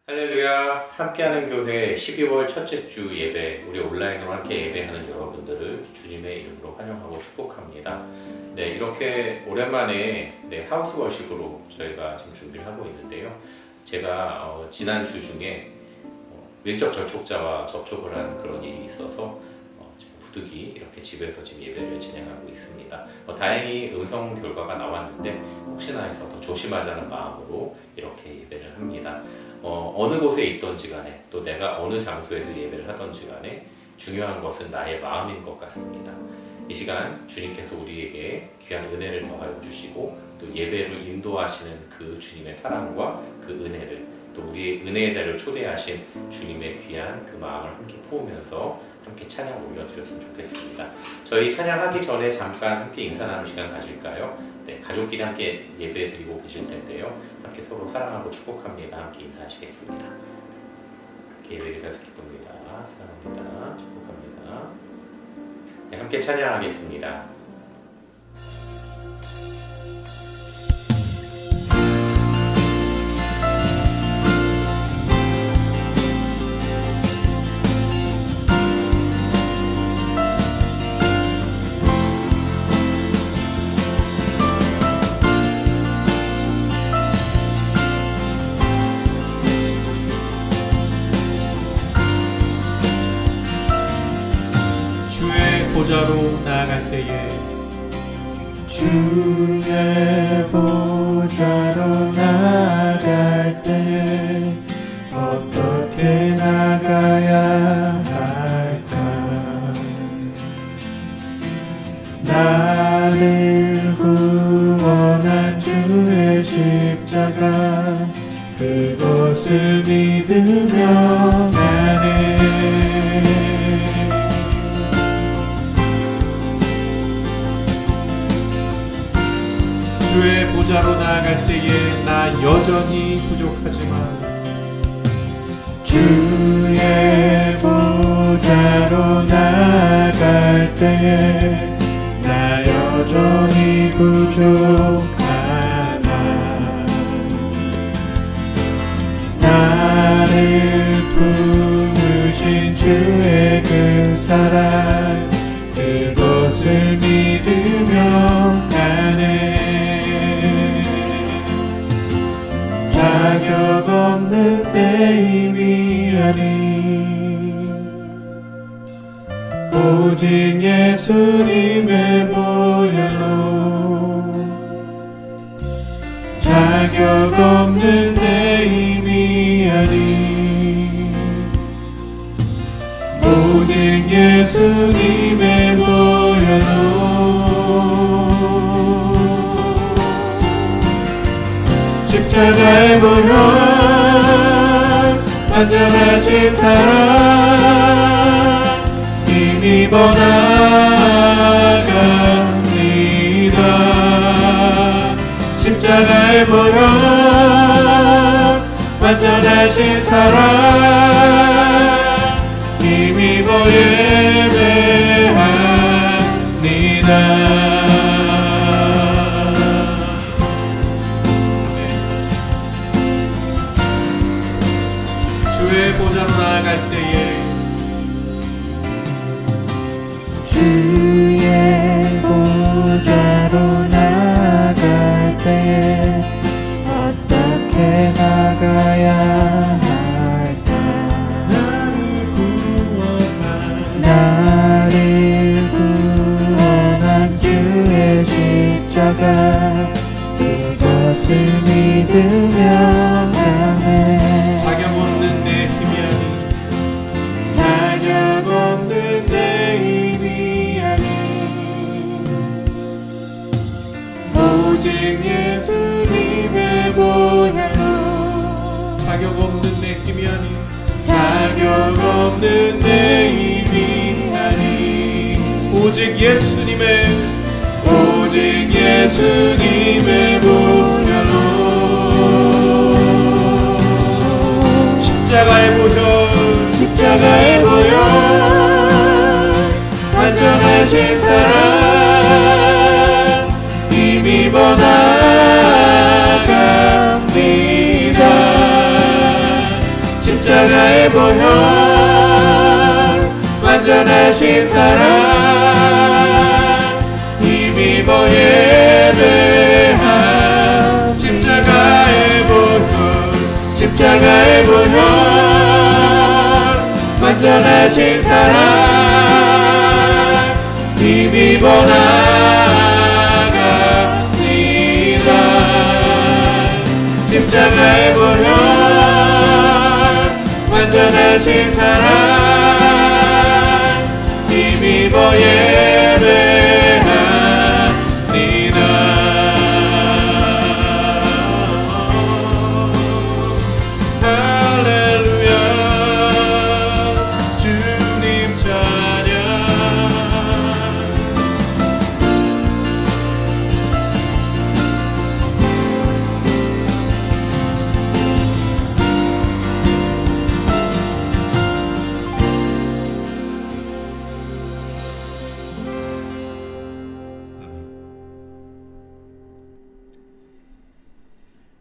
할렐루야. 함께하는 교회 12월 첫째 주 예배, 우리 온라인으로 함께 예배하는 여러분들을 주님의 이름으로 환영하고 축복합니다. 네, 이렇게 오랜만에 하우스 워십으로 저희가 지금 준비를 하고 있는데요. 제가 지난 주 중에 밀접 접촉자와 접촉을 한 그런 일이 있어서 부득이 이렇게 집에서 지금 예배를 진행하고 있습니다. 다행히 음성 결과가 나왔는데 혹시나 해서 더 조심하자는 마음으로 이렇게 예배를 합니다. 어느 곳에 있던지 간에 또 내가 어느 장소에서 예배를 하던지 간에 중요한 것은 나의 마음인 것 같습니다. 이 시간 주님께서 우리에게 귀한 은혜를 더하여 주시고 또 예배를 인도하시는 그 주님의 사랑과 그 은혜를 또 우리의 은혜의 자리를 초대하신 주님의 귀한 그 마음을 함께 품으면서 함께 찬양 올려드렸으면 좋겠습니다. 저희 찬양하기 전에 잠깐 함께 인사 나눌 시간 가질까요? 네, 가족끼리 함께 예배 드리고 계실 텐데요. 함께 서로 사랑하고 축복합니다. 함께 인사하시겠습니다. 함께 예배 드려서 기쁩니다. 사랑합니다. 축복합니다. 네, 함께 찬양하겠습니다. 보좌로 나아갈 때에 주의 보좌로 나아갈 때에 어떻게 나가야 할까? 나를 구원한 주의 십자가 그것을 믿으며 가네. 주의 보좌로 나아갈 때에 나 여전히 부족하지만 주의 보좌로 나아갈 때에 나 여전히 부족하나. 나를 품으신 주의 그 사랑 그것을 믿으며 가네. 자격 없는 내 힘이 아닌 오직 예수님의 보혈로 자격 없는 내 힘이 아닌 오직 예수님의 보혈로 십자가의 보혈 완전하신 사랑 힘입어 나갑니다. 십자가의 보혈 완전하신 사랑 힘입어 예배합니다. 주의 보좌로 나아갈 때에 주의 보좌로 나아갈 때에 어떻게 나가야 할까? 나를 구원한 주의 십자가 그것을 믿으며 가네. 자격 없는 내 힘이 아닌 자격 없는 내 힘이 아닌 오직 예수님의 보혈로 자격 없는 내 힘이 아닌 자격 없는 내 힘이 아닌 오직 예수님의 보혈로 십자가의 보혈 완전하신 사랑 힘입어 나갑니다. 십자가의 보혈 완전하신 사랑 힘입어 예배한 십자가의 보혈 완전하신 사랑 힘입어 나아갑니다. 십자가의 보혈 완전하신 사랑 힘입어 예배합니다. 할렐루야 주님 찬양.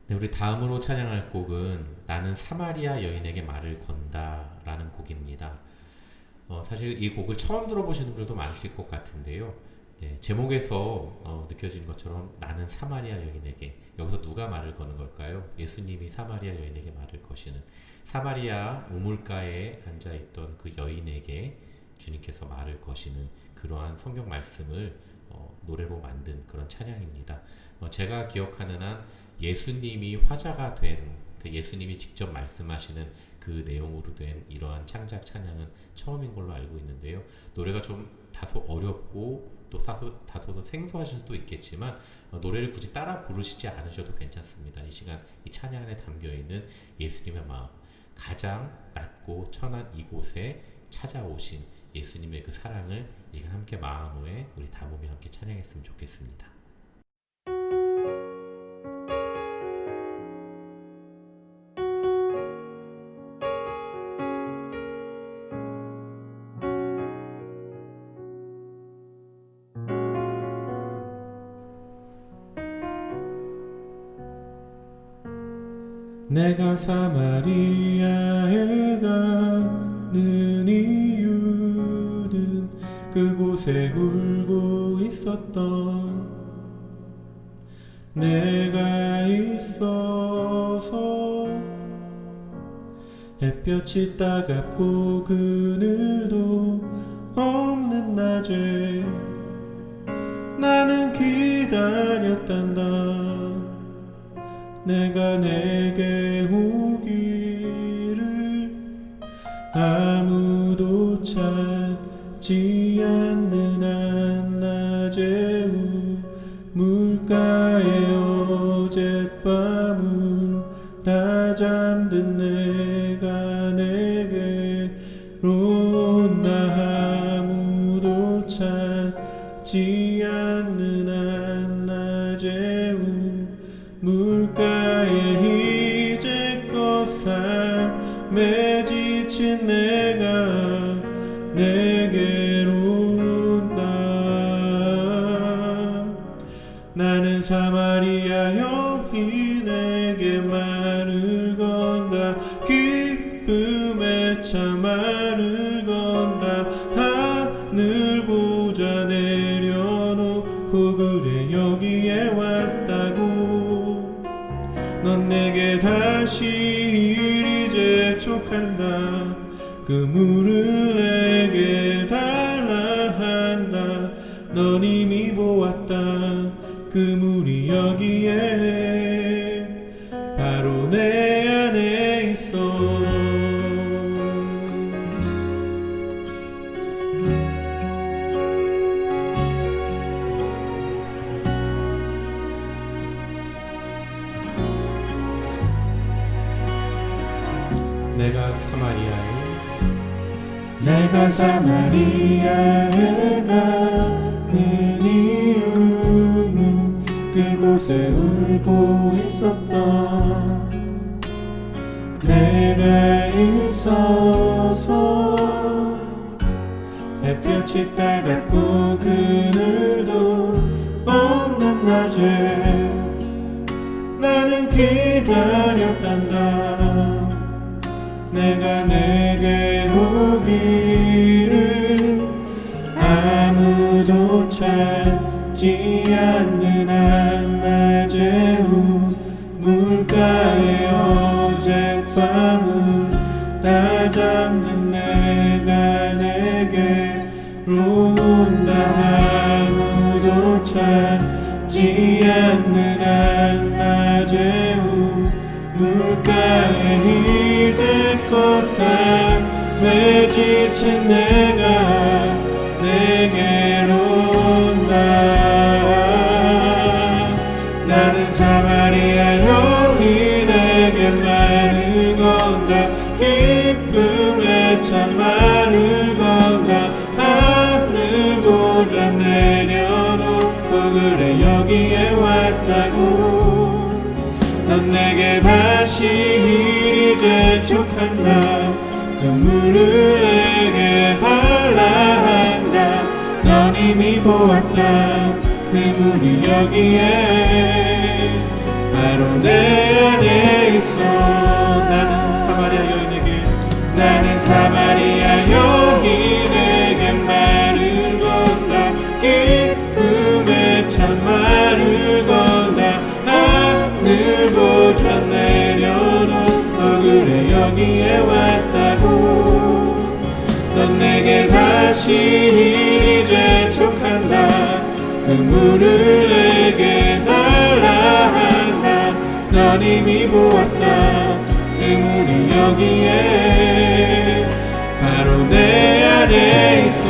네, 우리 다음으로 찬양할 곡은 나는 사마리아 여인에게 말을 건다 라는 곡입니다. 사실 이 곡을 처음 들어보시는 분들도 많으실 것 같은데요. 네, 제목에서 느껴지는 것처럼 나는 사마리아 여인에게, 여기서 누가 말을 거는 걸까요? 예수님이 사마리아 여인에게 말을 거시는, 사마리아 우물가에 앉아있던 그 여인에게 주님께서 말을 거시는 그러한 성경 말씀을 노래로 만든 그런 찬양입니다. 제가 기억하는 한 예수님이 화자가 된, 그 예수님이 직접 말씀하시는 그 내용으로 된 이러한 창작 찬양은 처음인 걸로 알고 있는데요. 노래가 좀 다소 어렵고 또 다소 생소하실 수도 있겠지만 노래를 굳이 따라 부르시지 않으셔도 괜찮습니다. 이 시간 이 찬양 안에 담겨있는 예수님의 마음, 가장 낮고 천한 이곳에 찾아오신 예수님의 그 사랑을 이 시간 함께 마음에 우리 담으며 함께 찬양했으면 좋겠습니다. 내가 사마리아에 가는 이유는 그곳에 울고 있었던 내가 있어서 햇볕이 따갑고 그늘도 없는 낮에 나는 기다렸단다. 내가 내게 오기를 아무도 찾지 않는 한낮의 우물가에 어젯밤을 다 잠든 내가 내게로 온다. 아무도 찾지 않는 한낮의 물가에 이제껏 삶에 지친 내가 내게로 온다. 나는 사마리아 여인에게 말을 건다. 기쁨에 차 말을 건다. 하늘 보좌 내려놓고 그래 여기에 왔다고. 넌 내게 다시 이리 재촉한다. 그 물을 내게 달라 한다. 넌 이미 보았다. 그 물이 여기에 바로 내 안에 있어. 내가 사마리아에 가는 이유는 그곳에 울고 있었던 내가 있어서 햇볕이 따갑고 그늘도 없는 낮에 나는 기다렸단다. 내가 내게 오기를 아무도 찾지 않는 한낮의 우물가에 어젯밤을 다 잡는 내가 내게로 온다. 아무도 찾지 않는 한낮의 우물가에 이제껏 삶에 지친 내가 내게로 온다. 나는 사마리아 여인에게 말을 건다. 기쁨에 참 말을 건다. 하늘 보좌 내려놓고 그래 여기에 왔다고. 넌 내게 다시 이리 재촉한다. 그 물을 내게 달라 한다. 넌 이미 보았다. 그 물이 여기에 바로 내 안에 있어. 나는 사마리아 여인에게 말을 건다. 기쁨에 참 말을 건다. 하늘 보좌 내려놓고 그래 여기에 왔다고. 넌 내게 다시 이리 재촉한다. 그 물을 내게 달라 한다. 넌 이미 보았다. 그 물이 여기에 바로 내 안에 있어.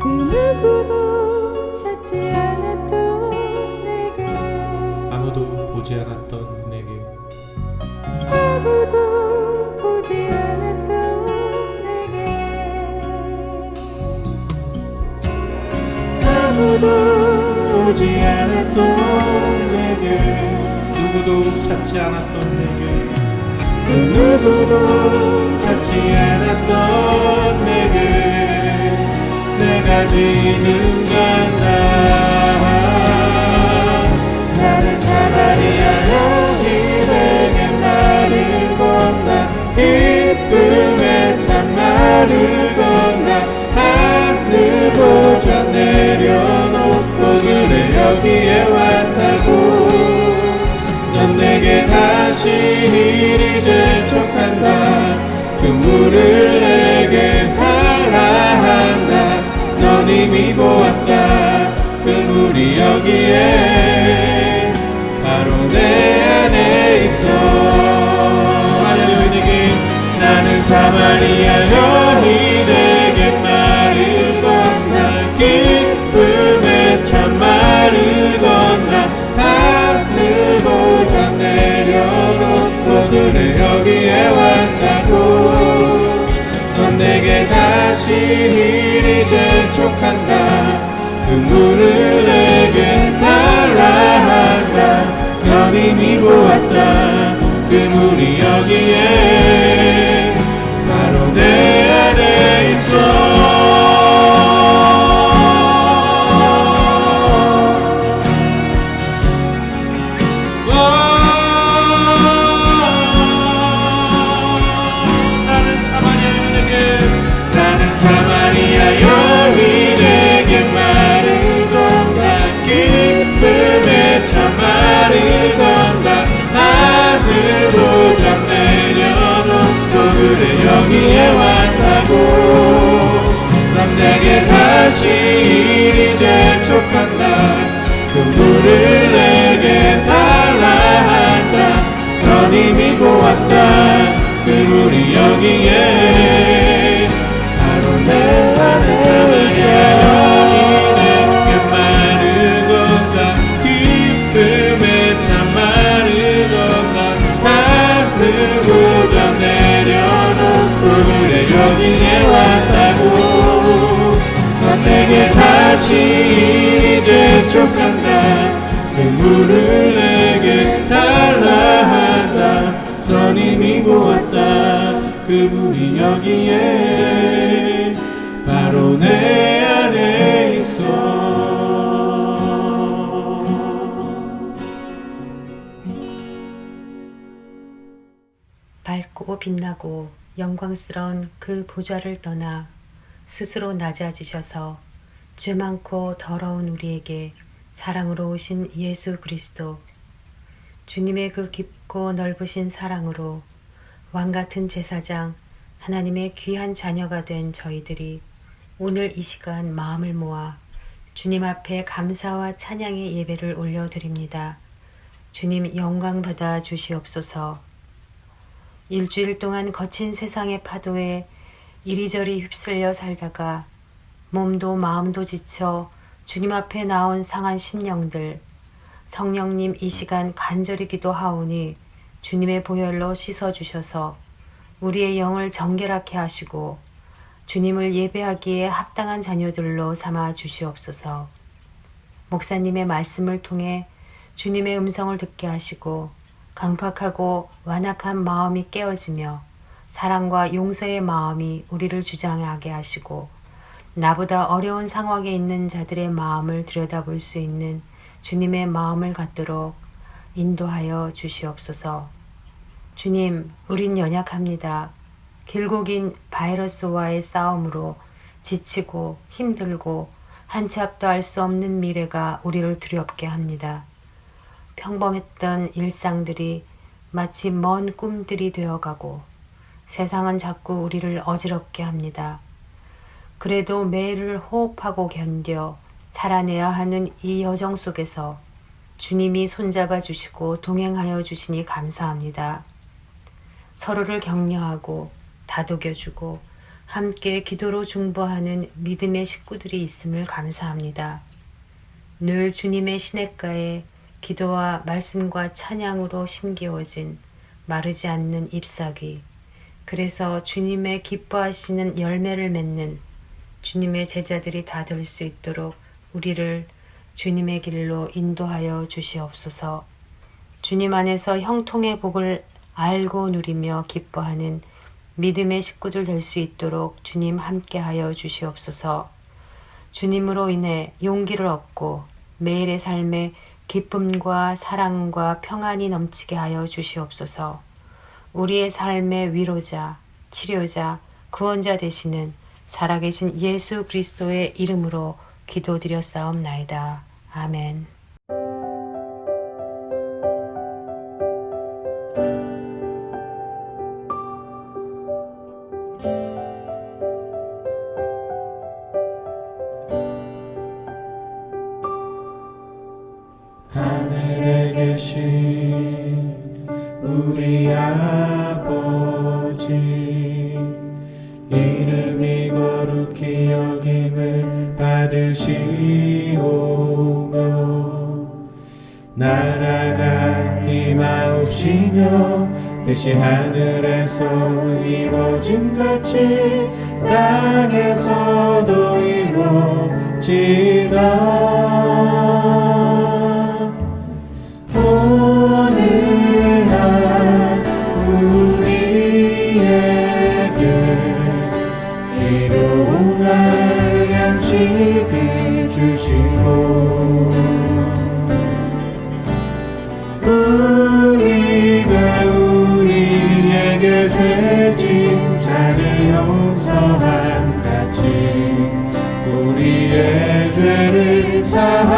그 누구도 찾지 않았던 내게 아무도 보지 않았던 내게 아무도 보지 않았던 내게 아무도 보지 않았던 내게 누구도 찾지 않았던 내게 그 누구도 찾지 않았던 내게 내가 지금 간다. 나는 사마리아 여인에게 말을 건다. 기쁨에 참 말을 건다. 하늘 보좌 내려놓고 그래 여기에 왔다고. 넌 내게 다시 이리 재촉한다. 그 물을 내게 달라 한다. 넌 이미 보았다. 그 물이 여기에 바로 내 안에 있어. 사마리아 여인에게 나는 사마리아 여인에게 말을 건다. 기쁨에 참 말을 건다. 하늘 보좌 내려놓고 그래 여기에 왔다고. 넌 내게 다시 이리 재촉한다. 그 물을 내게 달라 한다. 넌 이미 보았다. 그 물이 여기에 바로 내 안에 있어. 사마리아 여인에게 말을 건다. 기쁨에 참 말을 건다. 하늘 보좌 내려놓고 그래 여기에 왔다고. 넌 내게 다시 이리 재촉한다. 그 물을 내게 달라 한다. 넌 이미 보았다. 그 물이 여기에 내 안에 사마리아 여인에게 말을 건다. 기쁨에 참 말을 건다. 하늘 기억한다. 그 물을 내게 달라 한다. 넌 이미 보았다. 그 물이 여기에 바로 내 안에 있어. 밝고 빛나고 영광스러운 그 보좌를 떠나 스스로 낮아지셔서 죄 많고 더러운 우리에게 사랑으로 오신 예수 그리스도, 주님의 그 깊고 넓으신 사랑으로 왕같은 제사장, 하나님의 귀한 자녀가 된 저희들이 오늘 이 시간 마음을 모아 주님 앞에 감사와 찬양의 예배를 올려드립니다. 주님 영광 받아 주시옵소서. 일주일 동안 거친 세상의 파도에 이리저리 휩쓸려 살다가 몸도 마음도 지쳐 주님 앞에 나온 상한 심령들, 성령님 이 시간 간절히 기도하오니 주님의 보혈로 씻어주셔서 우리의 영을 정결하게 하시고 주님을 예배하기에 합당한 자녀들로 삼아 주시옵소서. 목사님의 말씀을 통해 주님의 음성을 듣게 하시고 강팍하고 완악한 마음이 깨어지며 사랑과 용서의 마음이 우리를 주장하게 하시고 나보다 어려운 상황에 있는 자들의 마음을 들여다볼 수 있는 주님의 마음을 갖도록 인도하여 주시옵소서. 주님, 우린 연약합니다. 길고 긴 바이러스와의 싸움으로 지치고 힘들고 한 치 앞도 알 수 없는 미래가 우리를 두렵게 합니다. 평범했던 일상들이 마치 먼 꿈들이 되어가고 세상은 자꾸 우리를 어지럽게 합니다. 그래도 매일을 호흡하고 견뎌 살아내야 하는 이 여정 속에서 주님이 손잡아 주시고 동행하여 주시니 감사합니다. 서로를 격려하고 다독여주고 함께 기도로 중보하는 믿음의 식구들이 있음을 감사합니다. 늘 주님의 시냇가에 기도와 말씀과 찬양으로 심기워진 마르지 않는 잎사귀, 그래서 주님의 기뻐하시는 열매를 맺는 주님의 제자들이 다 될 수 있도록 우리를 주님의 길로 인도하여 주시옵소서. 주님 안에서 형통의 복을 알고 누리며 기뻐하는 믿음의 식구들 될 수 있도록 주님 함께하여 주시옵소서. 주님으로 인해 용기를 얻고 매일의 삶에 기쁨과 사랑과 평안이 넘치게 하여 주시옵소서. 우리의 삶의 위로자, 치료자, 구원자 되시는 살아계신 예수 그리스도의 이름으로 기도드렸사옵나이다. 아멘. 하늘에 계신 우리 아버지, 이름이 거룩히 여김을 받으시오며 나라가 임하옵시며 뜻이 하늘에서 이루어짐같이 땅에서도 이루어지이다. 오늘날 우리에게 일용할 양식을 주시고 우리가 우리에게 죄진 자를 용서함같이 우리의 죄를 사하여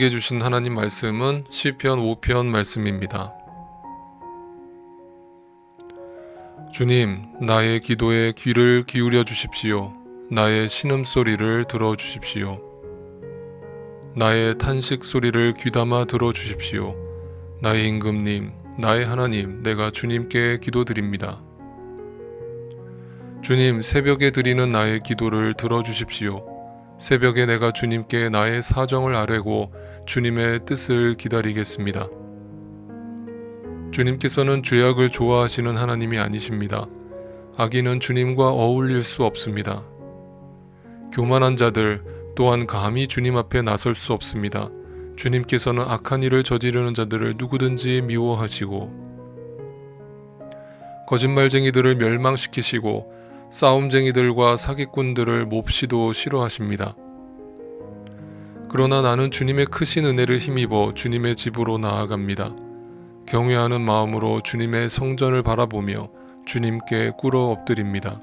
우리에게 주신 하나님 말씀은 시편 5편 말씀입니다. 주님, 나의 기도에 귀를 기울여 주십시오. 나의 신음소리를 들어주십시오. 나의 탄식 소리를 귀담아 들어주십시오. 나의 임금님, 나의 하나님, 내가 주님께 기도드립니다. 주님, 새벽에 드리는 나의 기도를 들어주십시오. 새벽에 내가 주님께 나의 사정을 아뢰고 주님의 뜻을 기다리겠습니다. 주님께서는 죄악을 좋아하시는 하나님이 아니십니다. 악인은 주님과 어울릴 수 없습니다. 교만한 자들 또한 감히 주님 앞에 나설 수 없습니다. 주님께서는 악한 일을 저지르는 자들을 누구든지 미워하시고 거짓말쟁이들을 멸망시키시고 싸움쟁이들과 사기꾼들을 몹시도 싫어하십니다. 그러나 나는 주님의 크신 은혜를 힘입어 주님의 집으로 나아갑니다. 경외하는 마음으로 주님의 성전을 바라보며 주님께 꿇어 엎드립니다.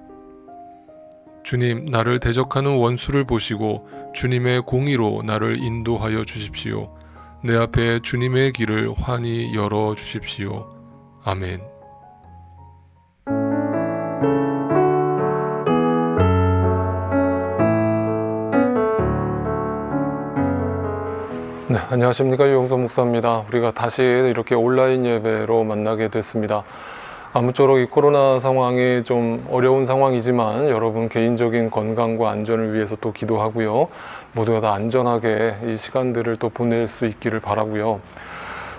주님, 나를 대적하는 원수를 보시고 주님의 공의로 나를 인도하여 주십시오. 내 앞에 주님의 길을 환히 열어 주십시오. 아멘. 네, 안녕하십니까. 유영석 목사입니다. 우리가 다시 이렇게 온라인 예배로 만나게 됐습니다. 아무쪼록 이 코로나 상황이 좀 어려운 상황이지만 여러분 개인적인 건강과 안전을 위해서 또 기도하고요. 모두가 다 안전하게 이 시간들을 또 보낼 수 있기를 바라고요.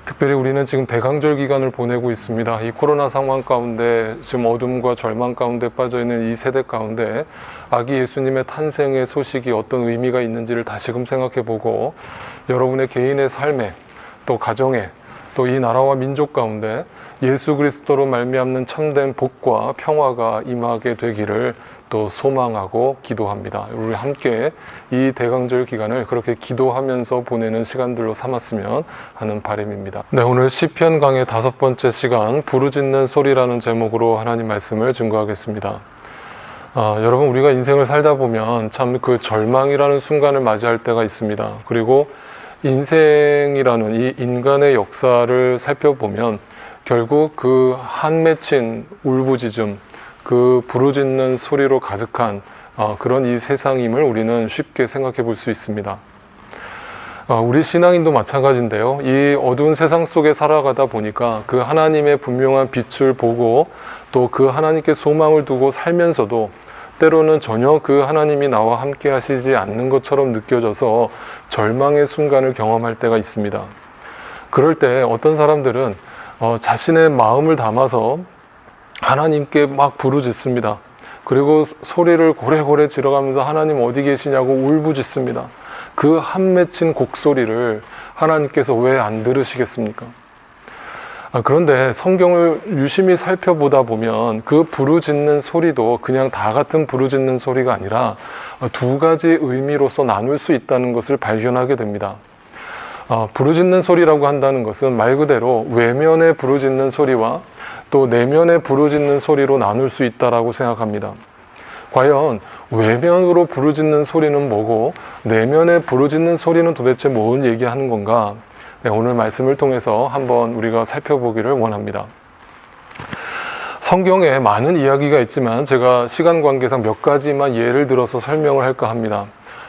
특별히 우리는 지금 대강절 기간을 보내고 있습니다. 이 코로나 상황 가운데 지금 어둠과 절망 가운데 빠져있는 이 세대 가운데 아기 예수님의 탄생의 소식이 어떤 의미가 있는지를 다시금 생각해보고 여러분의 개인의 삶에 또 가정에 또 이 나라와 민족 가운데 예수 그리스도로 말미암는 참된 복과 평화가 임하게 되기를 또 소망하고 기도합니다. 우리 함께 이 대강절 기간을 그렇게 기도하면서 보내는 시간들로 삼았으면 하는 바람입니다. 네, 오늘 시편 강의 5번째 시간 부르짖는 소리라는 제목으로 하나님 말씀을 증거하겠습니다. 여러분, 우리가 인생을 살다 보면 참 그 절망이라는 순간을 맞이할 때가 있습니다. 그리고 인생이라는 이 인간의 역사를 살펴보면 결국 그 한 맺힌 울부짖음, 그 부르짖는 소리로 가득한 그런 이 세상임을 우리는 쉽게 생각해 볼 수 있습니다. 우리 신앙인도 마찬가지인데요. 이 어두운 세상 속에 살아가다 보니까 그 하나님의 분명한 빛을 보고 또 그 하나님께 소망을 두고 살면서도 때로는 전혀 그 하나님이 나와 함께 하시지 않는 것처럼 느껴져서 절망의 순간을 경험할 때가 있습니다. 그럴 때 어떤 사람들은 자신의 마음을 담아서 하나님께 막 부르짖습니다. 그리고 소리를 고래고래 지르가면서 하나님 어디 계시냐고 울부짖습니다. 그 한 맺힌 곡소리를 하나님께서 왜 안 들으시겠습니까? 그런데 성경을 유심히 살펴보다 보면 그 부르짖는 소리도 그냥 다 같은 부르짖는 소리가 아니라 두 가지 의미로서 나눌 수 있다는 것을 발견하게 됩니다. 부르짖는 소리라고 한다는 것은 말 그대로 외면에 부르짖는 소리와 또 내면에 부르짖는 소리로 나눌 수 있다라고 생각합니다. 과연 외면으로 부르짖는 소리는 뭐고 내면에 부르짖는 소리는 도대체 뭘 얘기하는 건가? 네, 오늘 말씀을 통해서 한번 우리가 살펴보기를 원합니다. 성경에 많은 이야기가 있지만 제가 시간 관계상 몇 가지만 예를 들어서 설명을 할까 합니다.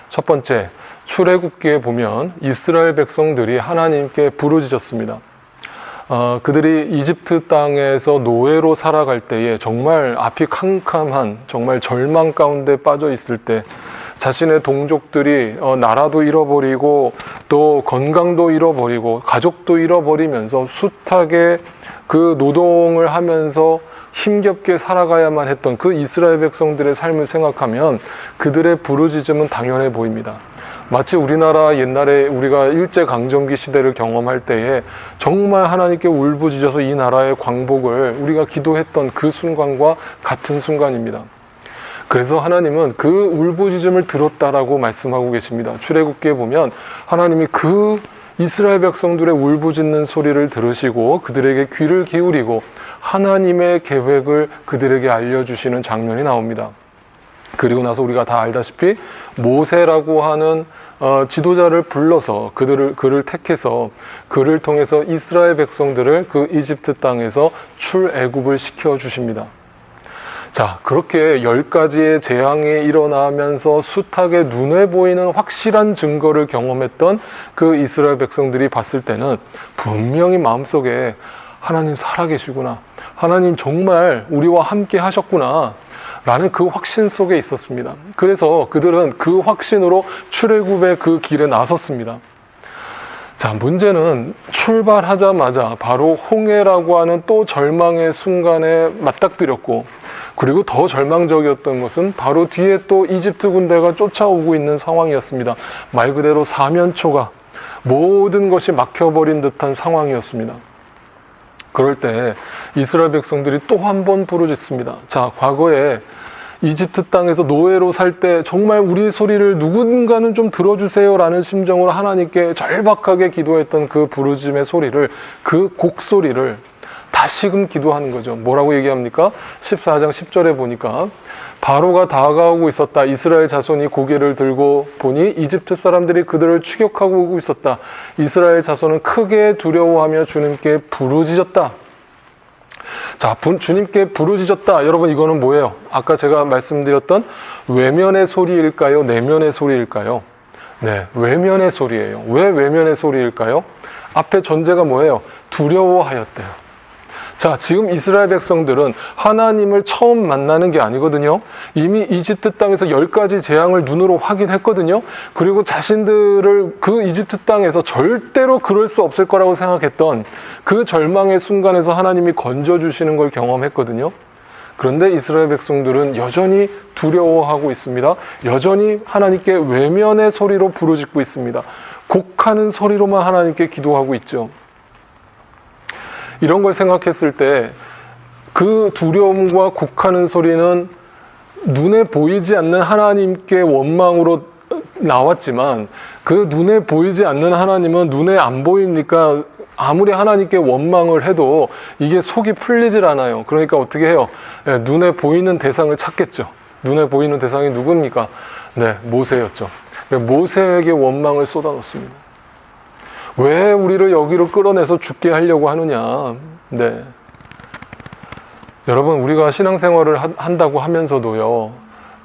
첫 번째, 출애굽기에 보면 이스라엘 백성들이 하나님께 부르짖었습니다. 그들이 이집트 땅에서 노예로 살아갈 때에 정말 앞이 캄캄한 정말 절망 가운데 빠져 있을 때 자신의 동족들이 나라도 잃어버리고 또 건강도 잃어버리고 가족도 잃어버리면서 숱하게 그 노동을 하면서 힘겹게 살아가야만 했던 그 이스라엘 백성들의 삶을 생각하면 그들의 부르짖음은 당연해 보입니다. 마치 우리나라 옛날에 우리가 일제강점기 시대를 경험할 때에 정말 하나님께 울부짖어서 이 나라의 광복을 우리가 기도했던 그 순간과 같은 순간입니다. 그래서 하나님은 그 울부짖음을 들었다라고 말씀하고 계십니다. 출애굽기에 보면 하나님이 그 이스라엘 백성들의 울부짖는 소리를 들으시고 그들에게 귀를 기울이고 하나님의 계획을 그들에게 알려주시는 장면이 나옵니다. 그 그리고 나서 우리가 다 알다시피 모세라고 하는 지도자를 불러서 그를 택해서 그를 통해서 이스라엘 백성들을 그 이집트 땅에서 출애굽을 시켜 주십니다. 자, 그렇게 10가지의 재앙이 일어나면서 숱하게 눈에 보이는 확실한 증거를 경험했던 그 이스라엘 백성들이 봤을 때는 분명히 마음속에 하나님 살아계시구나, 하나님 정말 우리와 함께 하셨구나 라는 그 확신 속에 있었습니다. 그래서 그들은 그 확신으로 출애굽의 그 길에 나섰습니다. 자, 문제는 출발하자마자 바로 홍해라고 하는 또 절망의 순간에 맞닥뜨렸고, 그리고 더 절망적이었던 것은 바로 뒤에 또 이집트 군대가 쫓아오고 있는 상황이었습니다. 말 그대로 사면초가 모든 것이 막혀버린 듯한 상황이었습니다. 그럴 때 이스라엘 백성들이 또 한 번 부르짖습니다. 자, 과거에 이집트 땅에서 노예로 살 때 정말 우리 소리를 누군가는 좀 들어주세요 라는 심정으로 하나님께 절박하게 기도했던 그 부르짖음의 소리를, 그 곡소리를 다시금 기도하는 거죠. 뭐라고 얘기합니까? 14장 10절에 보니까 바로가 다가오고 있었다. 이스라엘 자손이 고개를 들고 보니 이집트 사람들이 그들을 추격하고 오고 있었다. 이스라엘 자손은 크게 두려워하며 주님께 부르짖었다. 자, 주님께 부르짖었다. 여러분, 이거는 뭐예요? 아까 제가 말씀드렸던 외면의 소리일까요? 내면의 소리일까요? 네, 외면의 소리예요. 왜 외면의 소리일까요? 앞에 전제가 뭐예요? 두려워하였대요. 자, 지금 이스라엘 백성들은 하나님을 처음 만나는 게 아니거든요. 이미 이집트 땅에서 10가지 재앙을 눈으로 확인했거든요. 그리고 자신들을 그 이집트 땅에서 절대로 그럴 수 없을 거라고 생각했던 그 절망의 순간에서 하나님이 건져주시는 걸 경험했거든요. 그런데 이스라엘 백성들은 여전히 두려워하고 있습니다. 여전히 하나님께 외면의 소리로 부르짖고 있습니다. 곡하는 소리로만 하나님께 기도하고 있죠. 이런 걸 생각했을 때 그 두려움과 곡하는 소리는 눈에 보이지 않는 하나님께 원망으로 나왔지만, 그 눈에 보이지 않는 하나님은 눈에 안 보이니까 아무리 하나님께 원망을 해도 이게 속이 풀리질 않아요. 그러니까 어떻게 해요? 네, 눈에 보이는 대상을 찾겠죠. 눈에 보이는 대상이 누굽니까? 네, 모세였죠. 모세에게 원망을 쏟아놓습니다. 왜 우리를 여기로 끌어내서 죽게 하려고 하느냐. 네. 여러분, 우리가 신앙생활을 한다고 하면서도요,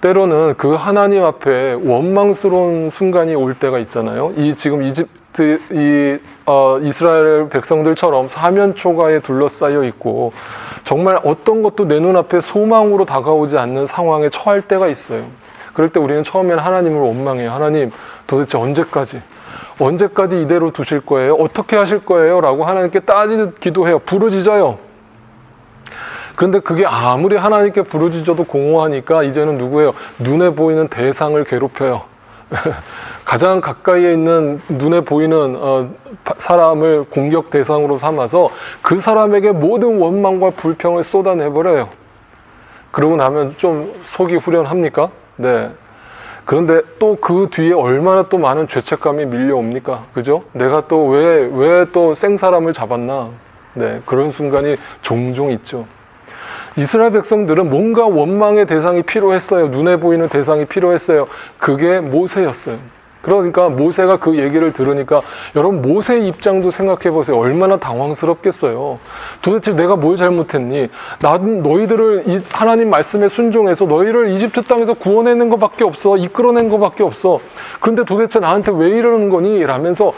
때로는 그 하나님 앞에 원망스러운 순간이 올 때가 있잖아요. 지금 이스라엘 백성들처럼 사면초가에 둘러싸여 있고 정말 어떤 것도 내 눈앞에 소망으로 다가오지 않는 상황에 처할 때가 있어요. 그럴 때 우리는 처음에는 하나님을 원망해요. 하나님, 도대체 언제까지 이대로 두실 거예요? 어떻게 하실 거예요? 라고 하나님께 기도해요. 부르짖어요. 그런데 그게 아무리 하나님께 부르짖어도 공허하니까 이제는 누구예요? 눈에 보이는 대상을 괴롭혀요. 가장 가까이에 있는 눈에 보이는 사람을 공격 대상으로 삼아서 그 사람에게 모든 원망과 불평을 쏟아내버려요. 그러고 나면 좀 속이 후련합니까? 네. 그런데 또 그 뒤에 얼마나 또 많은 죄책감이 밀려옵니까? 그죠? 내가 또 왜 또 생사람을 잡았나? 네. 그런 순간이 종종 있죠. 이스라엘 백성들은 뭔가 원망의 대상이 필요했어요. 눈에 보이는 대상이 필요했어요. 그게 모세였어요. 그러니까 모세가 그 얘기를 들으니까 여러분, 모세의 입장도 생각해 보세요. 얼마나 당황스럽겠어요. 도대체 내가 뭘 잘못했니? 나는 너희들을 하나님 말씀에 순종해서 너희를 이집트 땅에서 구원해낸 것밖에 없어. 이끌어낸 것밖에 없어. 그런데 도대체 나한테 왜 이러는 거니? 라면서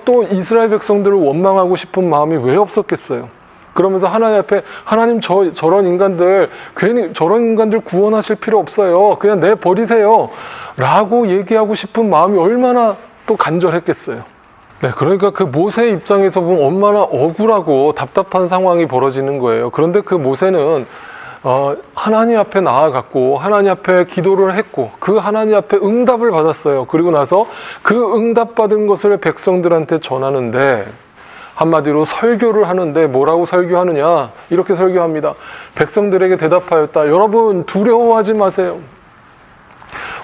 또 이스라엘 백성들을 원망하고 싶은 마음이 왜 없었겠어요. 그러면서 하나님 앞에, 하나님 저런 인간들, 괜히 저런 인간들 구원하실 필요 없어요. 그냥 내버리세요. 라고 얘기하고 싶은 마음이 얼마나 또 간절했겠어요. 네, 그러니까 그 모세의 입장에서 보면 얼마나 억울하고 답답한 상황이 벌어지는 거예요. 그런데 그 모세는 하나님 앞에 나아갔고 하나님 앞에 기도를 했고 그 하나님 앞에 응답을 받았어요. 그리고 나서 그 응답받은 것을 백성들한테 전하는데, 한마디로 설교를 하는데 뭐라고 설교하느냐? 이렇게 설교합니다. 백성들에게 대답하였다. 여러분, 두려워하지 마세요.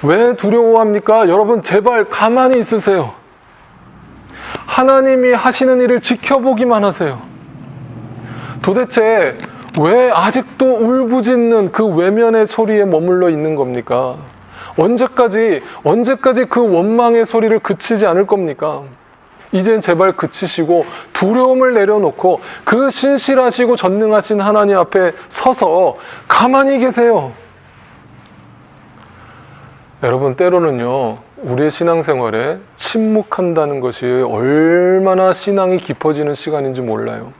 왜 두려워합니까? 여러분, 제발 가만히 있으세요. 하나님이 하시는 일을 지켜보기만 하세요. 도대체 왜 아직도 울부짖는 그 외면의 소리에 머물러 있는 겁니까? 언제까지 그 원망의 소리를 그치지 않을 겁니까? 이젠 제발 그치시고 두려움을 내려놓고 그 신실하시고 전능하신 하나님 앞에 서서 가만히 계세요. 여러분, 때로는요, 우리의 신앙생활에 침묵한다는 것이 얼마나 신앙이 깊어지는 시간인지 몰라요.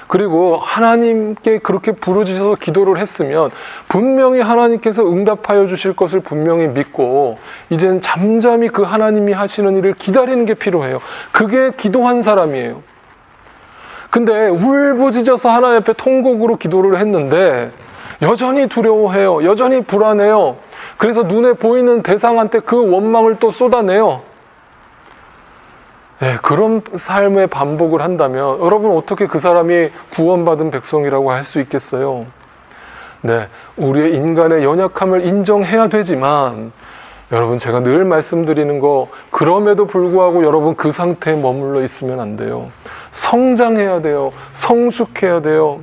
그리고 하나님께 그렇게 부르짖어서 기도를 했으면 분명히 하나님께서 응답하여 주실 것을 분명히 믿고 이젠 잠잠히 그 하나님이 하시는 일을 기다리는 게 필요해요. 그게 기도한 사람이에요. 근데 울부짖어서 하나님 앞에 통곡으로 기도를 했는데 여전히 두려워해요. 여전히 불안해요. 그래서 눈에 보이는 대상한테 그 원망을 또 쏟아내요. 네, 그런 삶의 반복을 한다면 여러분 어떻게 그 사람이 구원받은 백성이라고 할 수 있겠어요? 네, 우리의 인간의 연약함을 인정해야 되지만 여러분, 제가 늘 말씀드리는 거, 그럼에도 불구하고 여러분 그 상태에 머물러 있으면 안 돼요. 성장해야 돼요. 성숙해야 돼요.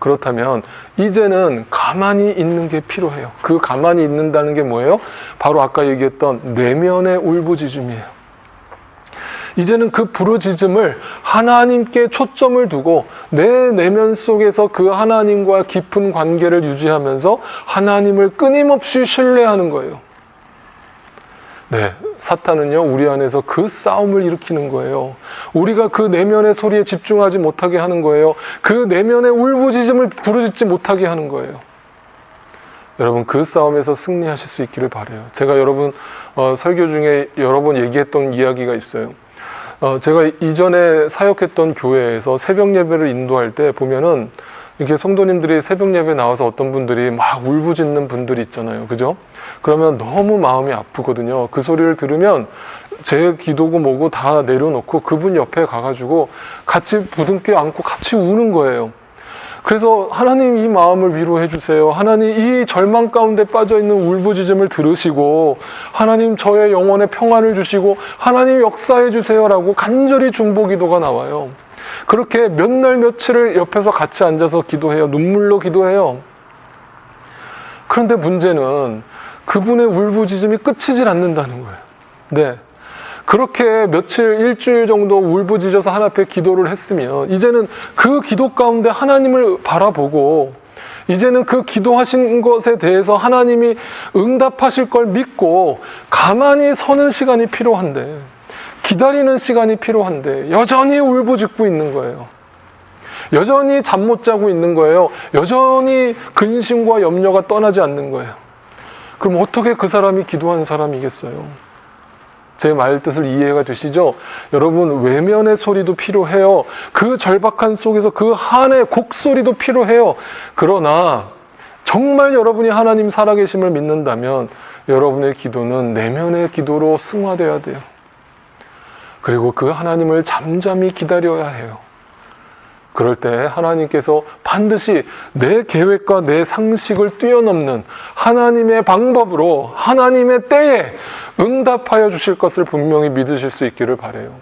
그렇다면 이제는 가만히 있는 게 필요해요. 그 가만히 있는다는 게 뭐예요? 바로 아까 얘기했던 내면의 울부짖음이에요. 이제는 그 부르짖음을 하나님께 초점을 두고 내 내면 속에서 그 하나님과 깊은 관계를 유지하면서 하나님을 끊임없이 신뢰하는 거예요. 네, 사탄은요, 우리 안에서 그 싸움을 일으키는 거예요. 우리가 그 내면의 소리에 집중하지 못하게 하는 거예요. 그 내면의 울부짖음을 부르짖지 못하게 하는 거예요. 여러분, 그 싸움에서 승리하실 수 있기를 바라요. 제가 여러분 설교 중에 여러 번 얘기했던 이야기가 있어요. 제가 이전에 사역했던 교회에서 새벽 예배를 인도할 때 보면은 이렇게 성도님들이 새벽 예배 나와서 어떤 분들이 막 울부짖는 분들이 있잖아요. 그죠? 그러면 너무 마음이 아프거든요. 그 소리를 들으면 제 기도고 뭐고 다 내려놓고 그분 옆에 가가지고 같이 부둥켜 안고 같이 우는 거예요. 그래서 하나님 이 마음을 위로해 주세요. 하나님 이 절망 가운데 빠져있는 울부짖음을 들으시고 하나님 저의 영혼에 평안을 주시고 하나님 역사해 주세요라고 간절히 중보기도가 나와요. 그렇게 몇 날 며칠을 옆에서 같이 앉아서 기도해요. 눈물로 기도해요. 그런데 문제는 그분의 울부짖음이 끝이질 않는다는 거예요. 네. 그렇게 며칠, 일주일 정도 울부짖어서 하나님 앞에 기도를 했으면 이제는 그 기도 가운데 하나님을 바라보고 이제는 그 기도하신 것에 대해서 하나님이 응답하실 걸 믿고 가만히 서는 시간이 필요한데, 기다리는 시간이 필요한데 여전히 울부짖고 있는 거예요. 여전히 잠 못 자고 있는 거예요. 여전히 근심과 염려가 떠나지 않는 거예요. 그럼 어떻게 그 사람이 기도한 사람이겠어요? 제 말 뜻을 이해가 되시죠? 여러분, 외면의 소리도 필요해요. 그 절박한 속에서 그 한의 곡소리도 필요해요. 그러나 정말 여러분이 하나님 살아계심을 믿는다면 여러분의 기도는 내면의 기도로 승화되어야 돼요. 그리고 그 하나님을 잠잠히 기다려야 해요. 그럴 때 하나님께서 반드시 내 계획과 내 상식을 뛰어넘는 하나님의 방법으로 하나님의 때에 응답하여 주실 것을 분명히 믿으실 수 있기를 바라요.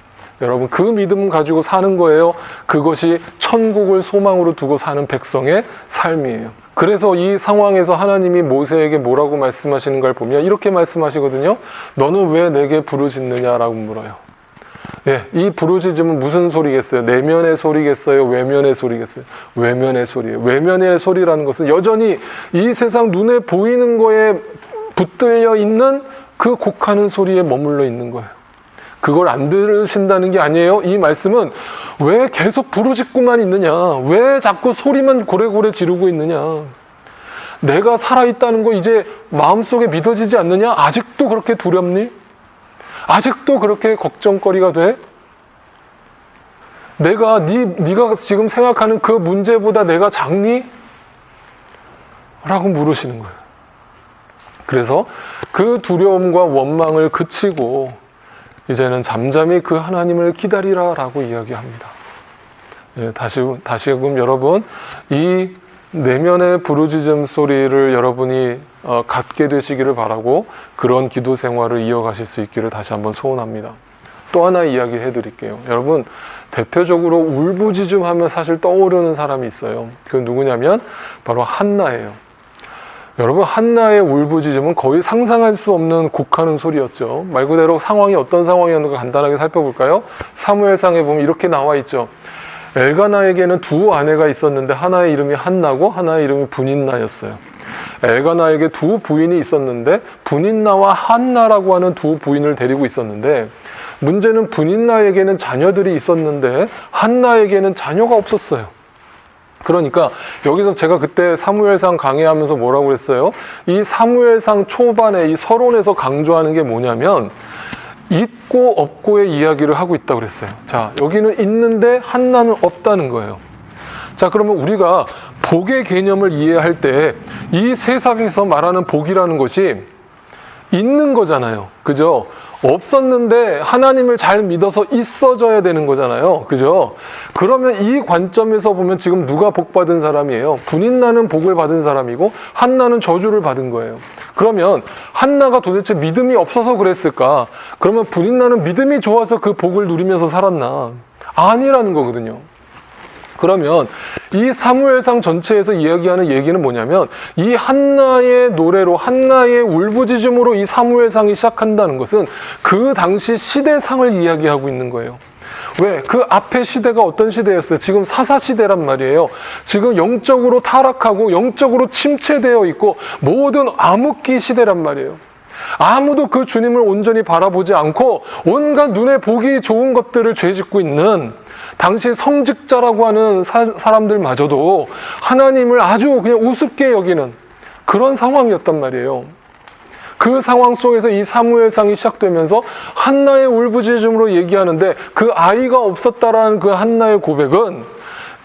여러분, 그 믿음 가지고 사는 거예요. 그것이 천국을 소망으로 두고 사는 백성의 삶이에요. 그래서 이 상황에서 하나님이 모세에게 뭐라고 말씀하시는 걸 보면 이렇게 말씀하시거든요. 너는 왜 내게 부르짖느냐라고 물어요. 예, 이 부르짖음은 무슨 소리겠어요? 내면의 소리겠어요? 외면의 소리겠어요? 외면의 소리예요. 외면의 소리라는 것은 여전히 이 세상 눈에 보이는 거에 붙들려 있는 그 곡하는 소리에 머물러 있는 거예요. 그걸 안 들으신다는 게 아니에요. 이 말씀은 왜 계속 부르짖고만 있느냐? 왜 자꾸 소리만 고래고래 지르고 있느냐? 내가 살아있다는 거 이제 마음속에 믿어지지 않느냐? 아직도 그렇게 두렵니? 아직도 그렇게 걱정거리가 돼? 네가 지금 생각하는 그 문제보다 내가 작니? 라고 물으시는 거예요. 그래서 그 두려움과 원망을 그치고 이제는 잠잠히 그 하나님을 기다리라 라고 이야기합니다. 예, 다시금 여러분, 이 내면의 부르짖음 소리를 여러분이 갖게 되시기를 바라고 그런 기도 생활을 이어가실 수 있기를 다시 한번 소원합니다. 또 하나 이야기해 드릴게요. 여러분, 대표적으로 울부짖음 하면 사실 떠오르는 사람이 있어요. 그 누구냐면 바로 한나예요. 여러분, 한나의 울부짖음은 거의 상상할 수 없는 곡하는 소리였죠. 말 그대로 상황이 어떤 상황이었는가 간단하게 살펴볼까요? 사무엘상에 보면 이렇게 나와 있죠. 엘가나에게는 두 아내가 있었는데 하나의 이름이 한나고 하나의 이름이 분인나였어요. 엘가나에게 두 부인이 있었는데 분인나와 한나라고 하는 두 부인을 데리고 있었는데, 문제는 분인나에게는 자녀들이 있었는데 한나에게는 자녀가 없었어요. 그러니까 여기서 제가 그때 사무엘상 강의하면서 뭐라고 그랬어요? 이 사무엘상 초반에 이 서론에서 강조하는 게 뭐냐면 있고 없고의 이야기를 하고 있다고 그랬어요. 자, 여기는 있는데 한나는 없다는 거예요. 자, 그러면 우리가 복의 개념을 이해할 때 이 세상에서 말하는 복이라는 것이 있는 거잖아요. 그죠? 없었는데 하나님을 잘 믿어서 있어져야 되는 거잖아요. 그죠? 그러면 이 관점에서 보면 지금 누가 복 받은 사람이에요? 분인나는 복을 받은 사람이고 한나는 저주를 받은 거예요. 그러면 한나가 도대체 믿음이 없어서 그랬을까? 그러면 분인나는 믿음이 좋아서 그 복을 누리면서 살았나? 아니라는 거거든요. 그러면 이 사무엘상 전체에서 이야기하는 얘기는 뭐냐면 이 한나의 노래로, 한나의 울부짖음으로 이 사무엘상이 시작한다는 것은 그 당시 시대상을 이야기하고 있는 거예요. 왜? 그 앞에 시대가 어떤 시대였어요? 지금 사사시대란 말이에요. 지금 영적으로 타락하고 영적으로 침체되어 있고 모든 암흑기 시대란 말이에요. 아무도 그 주님을 온전히 바라보지 않고 온갖 눈에 보기 좋은 것들을 죄짓고 있는 당시 성직자라고 하는 사람들마저도 하나님을 아주 그냥 우습게 여기는 그런 상황이었단 말이에요. 그 상황 속에서 이 사무엘상이 시작되면서 한나의 울부짖음으로 얘기하는데 그 아이가 없었다라는 그 한나의 고백은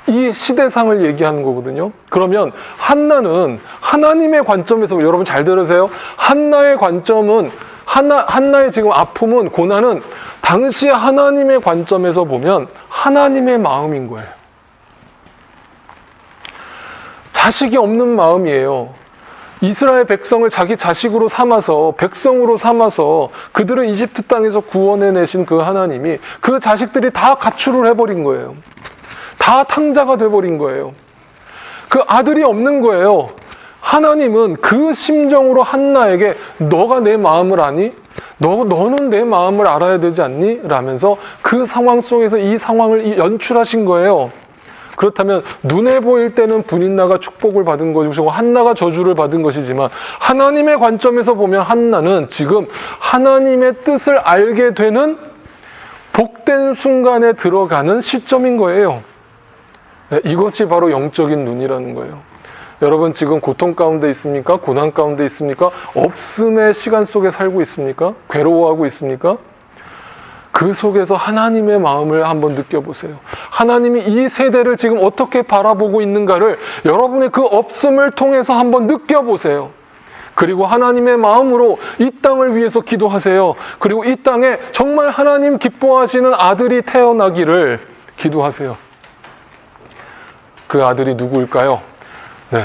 이 시대상을 얘기하는 거거든요. 그러면 한나는 하나님의 관점에서, 여러분 잘 들으세요. 한나의 관점은, 한나의 지금 아픔은, 고난은 당시 하나님의 관점에서 보면 하나님의 마음인 거예요. 자식이 없는 마음이에요. 이스라엘 백성을 자기 자식으로 삼아서, 백성으로 삼아서 그들을 이집트 땅에서 구원해내신 그 하나님이 그 자식들이 다 가출을 해버린 거예요. 다 탕자가 돼버린 거예요. 그 아들이 없는 거예요. 하나님은 그 심정으로 한나에게 너가 내 마음을 아니? 너는 내 마음을 알아야 되지 않니? 라면서 그 상황 속에서 이 상황을 연출하신 거예요. 그렇다면 눈에 보일 때는 분인나가 축복을 받은 것이고 한나가 저주를 받은 것이지만 하나님의 관점에서 보면 한나는 지금 하나님의 뜻을 알게 되는 복된 순간에 들어가는 시점인 거예요. 이것이 바로 영적인 눈이라는 거예요. 여러분 지금 고통 가운데 있습니까? 고난 가운데 있습니까? 없음의 시간 속에 살고 있습니까? 괴로워하고 있습니까? 그 속에서 하나님의 마음을 한번 느껴보세요. 하나님이 이 세대를 지금 어떻게 바라보고 있는가를 여러분의 그 없음을 통해서 한번 느껴보세요. 그리고 하나님의 마음으로 이 땅을 위해서 기도하세요. 그리고 이 땅에 정말 하나님 기뻐하시는 아들이 태어나기를 기도하세요. 그 아들이 누구일까요? 네,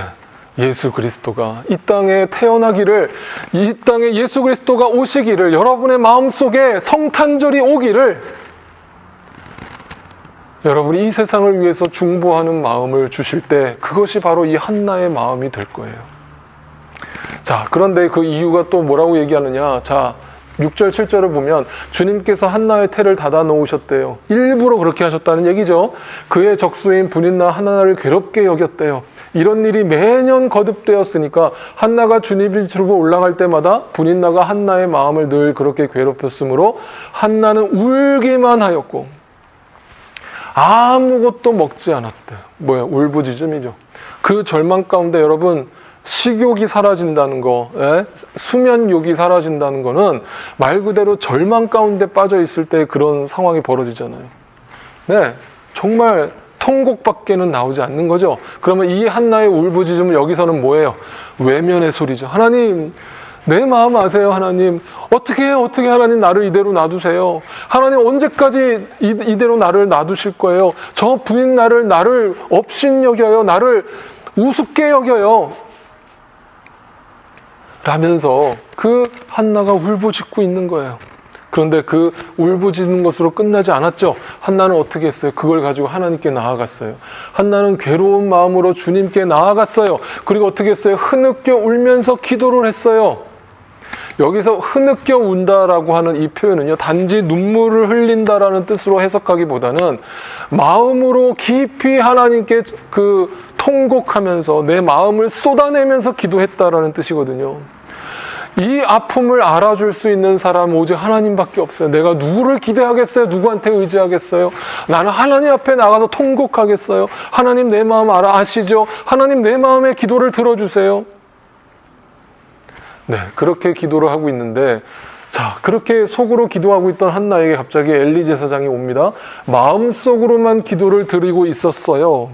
예수 그리스도가 이 땅에 태어나기를, 이 땅에 예수 그리스도가 오시기를, 여러분의 마음속에 성탄절이 오기를, 여러분이 이 세상을 위해서 중보하는 마음을 주실 때 그것이 바로 이 한나의 마음이 될 거예요. 자, 그런데 그 이유가 또 뭐라고 얘기하느냐? 자, 6절, 7절을 보면 주님께서 한나의 태를 닫아 놓으셨대요. 일부러 그렇게 하셨다는 얘기죠. 그의 적수인 분인나 한나를 괴롭게 여겼대요. 이런 일이 매년 거듭되었으니까 한나가 주님 집으로 올라갈 때마다 분인나가 한나의 마음을 늘 그렇게 괴롭혔으므로 한나는 울기만 하였고 아무것도 먹지 않았대요. 뭐야? 울부짖음이죠. 그 절망 가운데 여러분 식욕이 사라진다는 거, 수면욕이 사라진다는 거는 말 그대로 절망 가운데 빠져 있을 때 그런 상황이 벌어지잖아요. 네, 정말 통곡밖에는 나오지 않는 거죠. 그러면 이 한나의 울부짖음은 여기서는 뭐예요? 외면의 소리죠. 하나님, 내 마음 아세요, 하나님. 어떻게 하나님 나를 이대로 놔두세요. 하나님 언제까지 이대로 나를 놔두실 거예요. 저 부인 나를 업신여겨요. 나를 우습게 여겨요. 라면서 그 한나가 울부짖고 있는 거예요. 그런데 그 울부짖는 것으로 끝나지 않았죠. 한나는 어떻게 했어요? 그걸 가지고 하나님께 나아갔어요. 한나는 괴로운 마음으로 주님께 나아갔어요. 그리고 어떻게 했어요? 흐느껴 울면서 기도를 했어요. 여기서 흐느껴 운다라고 하는 이 표현은요, 단지 눈물을 흘린다라는 뜻으로 해석하기보다는 마음으로 깊이 하나님께 통곡하면서 내 마음을 쏟아내면서 기도했다라는 뜻이거든요. 이 아픔을 알아줄 수 있는 사람은 오직 하나님밖에 없어요. 내가 누구를 기대하겠어요? 누구한테 의지하겠어요? 나는 하나님 앞에 나가서 통곡하겠어요? 하나님 내 마음 아시죠? 하나님 내 마음의 기도를 들어주세요. 네, 그렇게 기도를 하고 있는데, 자, 그렇게 속으로 기도하고 있던 한나에게 갑자기 엘리 제사장이 옵니다. 마음속으로만 기도를 드리고 있었어요.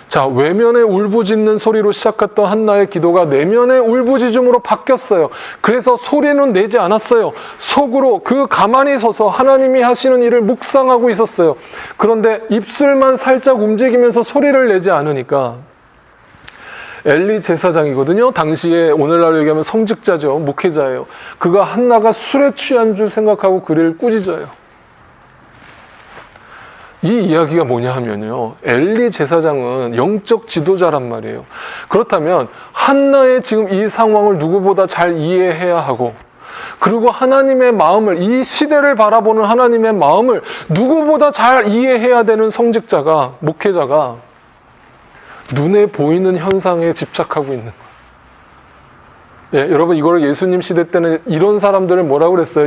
자, 외면의 울부짖는 소리로 시작했던 한나의 기도가 내면의 울부짖음으로 바뀌었어요. 그래서 소리는 내지 않았어요. 속으로 가만히 서서 하나님이 하시는 일을 묵상하고 있었어요. 그런데 입술만 살짝 움직이면서 소리를 내지 않으니까 엘리 제사장이거든요. 당시에 오늘날로 얘기하면 성직자죠. 목회자예요. 그가 한나가 술에 취한 줄 생각하고 그를 꾸짖어요. 이 이야기가 뭐냐 하면요, 엘리 제사장은 영적 지도자란 말이에요. 그렇다면 한나의 지금 이 상황을 누구보다 잘 이해해야 하고, 그리고 하나님의 마음을, 이 시대를 바라보는 하나님의 마음을 누구보다 잘 이해해야 되는 성직자가, 목회자가 눈에 보이는 현상에 집착하고 있는 거예요. 예, 여러분, 이거를 예수님 시대 때는 이런 사람들을 뭐라고 그랬어요?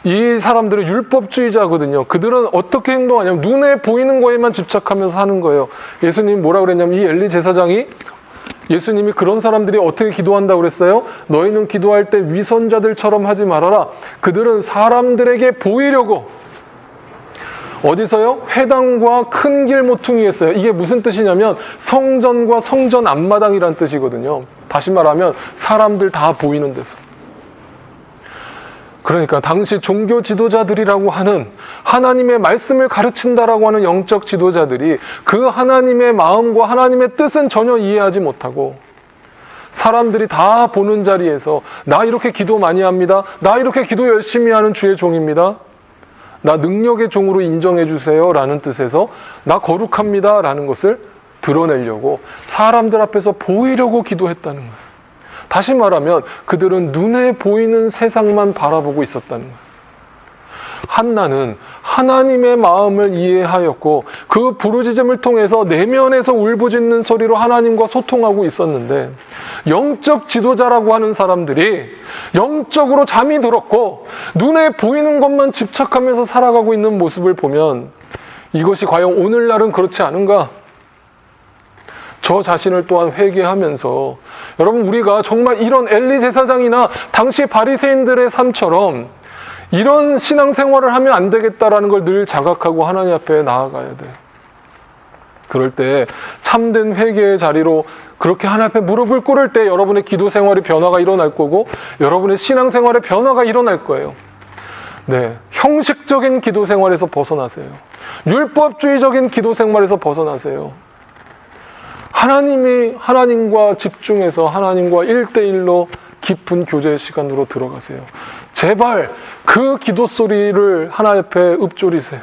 이 사람들은 율법주의자거든요. 그들은 어떻게 행동하냐면 눈에 보이는 거에만 집착하면서 하는 거예요. 예수님이 뭐라고 그랬냐면, 이 엘리 제사장이, 예수님이 그런 사람들이 어떻게 기도한다고 그랬어요? 너희는 기도할 때 위선자들처럼 하지 말아라. 그들은 사람들에게 보이려고, 어디서요? 회당과 큰 길 모퉁이에 있어요. 이게 무슨 뜻이냐면 성전과 성전 앞마당이란 뜻이거든요. 다시 말하면 사람들 다 보이는 데서. 그러니까 당시 종교 지도자들이라고 하는, 하나님의 말씀을 가르친다라고 하는 영적 지도자들이 그 하나님의 마음과 하나님의 뜻은 전혀 이해하지 못하고, 사람들이 다 보는 자리에서 나 이렇게 기도 많이 합니다. 나 이렇게 기도 열심히 하는 주의 종입니다. 나 능력의 종으로 인정해 주세요 라는 뜻에서 나 거룩합니다 라는 것을 드러내려고, 사람들 앞에서 보이려고 기도했다는 거예요. 다시 말하면 그들은 눈에 보이는 세상만 바라보고 있었다는 거예요. 한나는 하나님의 마음을 이해하였고 그 부르짖음을 통해서 내면에서 울부짖는 소리로 하나님과 소통하고 있었는데, 영적 지도자라고 하는 사람들이 영적으로 잠이 들었고 눈에 보이는 것만 집착하면서 살아가고 있는 모습을 보면 이것이 과연 오늘날은 그렇지 않은가? 저 자신을 또한 회개하면서, 여러분, 우리가 정말 이런 엘리 제사장이나 당시 바리새인들의 삶처럼 이런 신앙생활을 하면 안 되겠다라는 걸 늘 자각하고 하나님 앞에 나아가야 돼요. 그럴 때 참된 회개의 자리로 그렇게 하나님 앞에 무릎을 꿇을 때 여러분의 기도 생활의 변화가 일어날 거고, 여러분의 신앙생활의 변화가 일어날 거예요. 네, 형식적인 기도 생활에서 벗어나세요. 율법주의적인 기도 생활에서 벗어나세요. 하나님과 집중해서 하나님과 1대1로 깊은 교제 시간으로 들어가세요. 제발 그 기도 소리를 하나님 앞에 읊조리세요.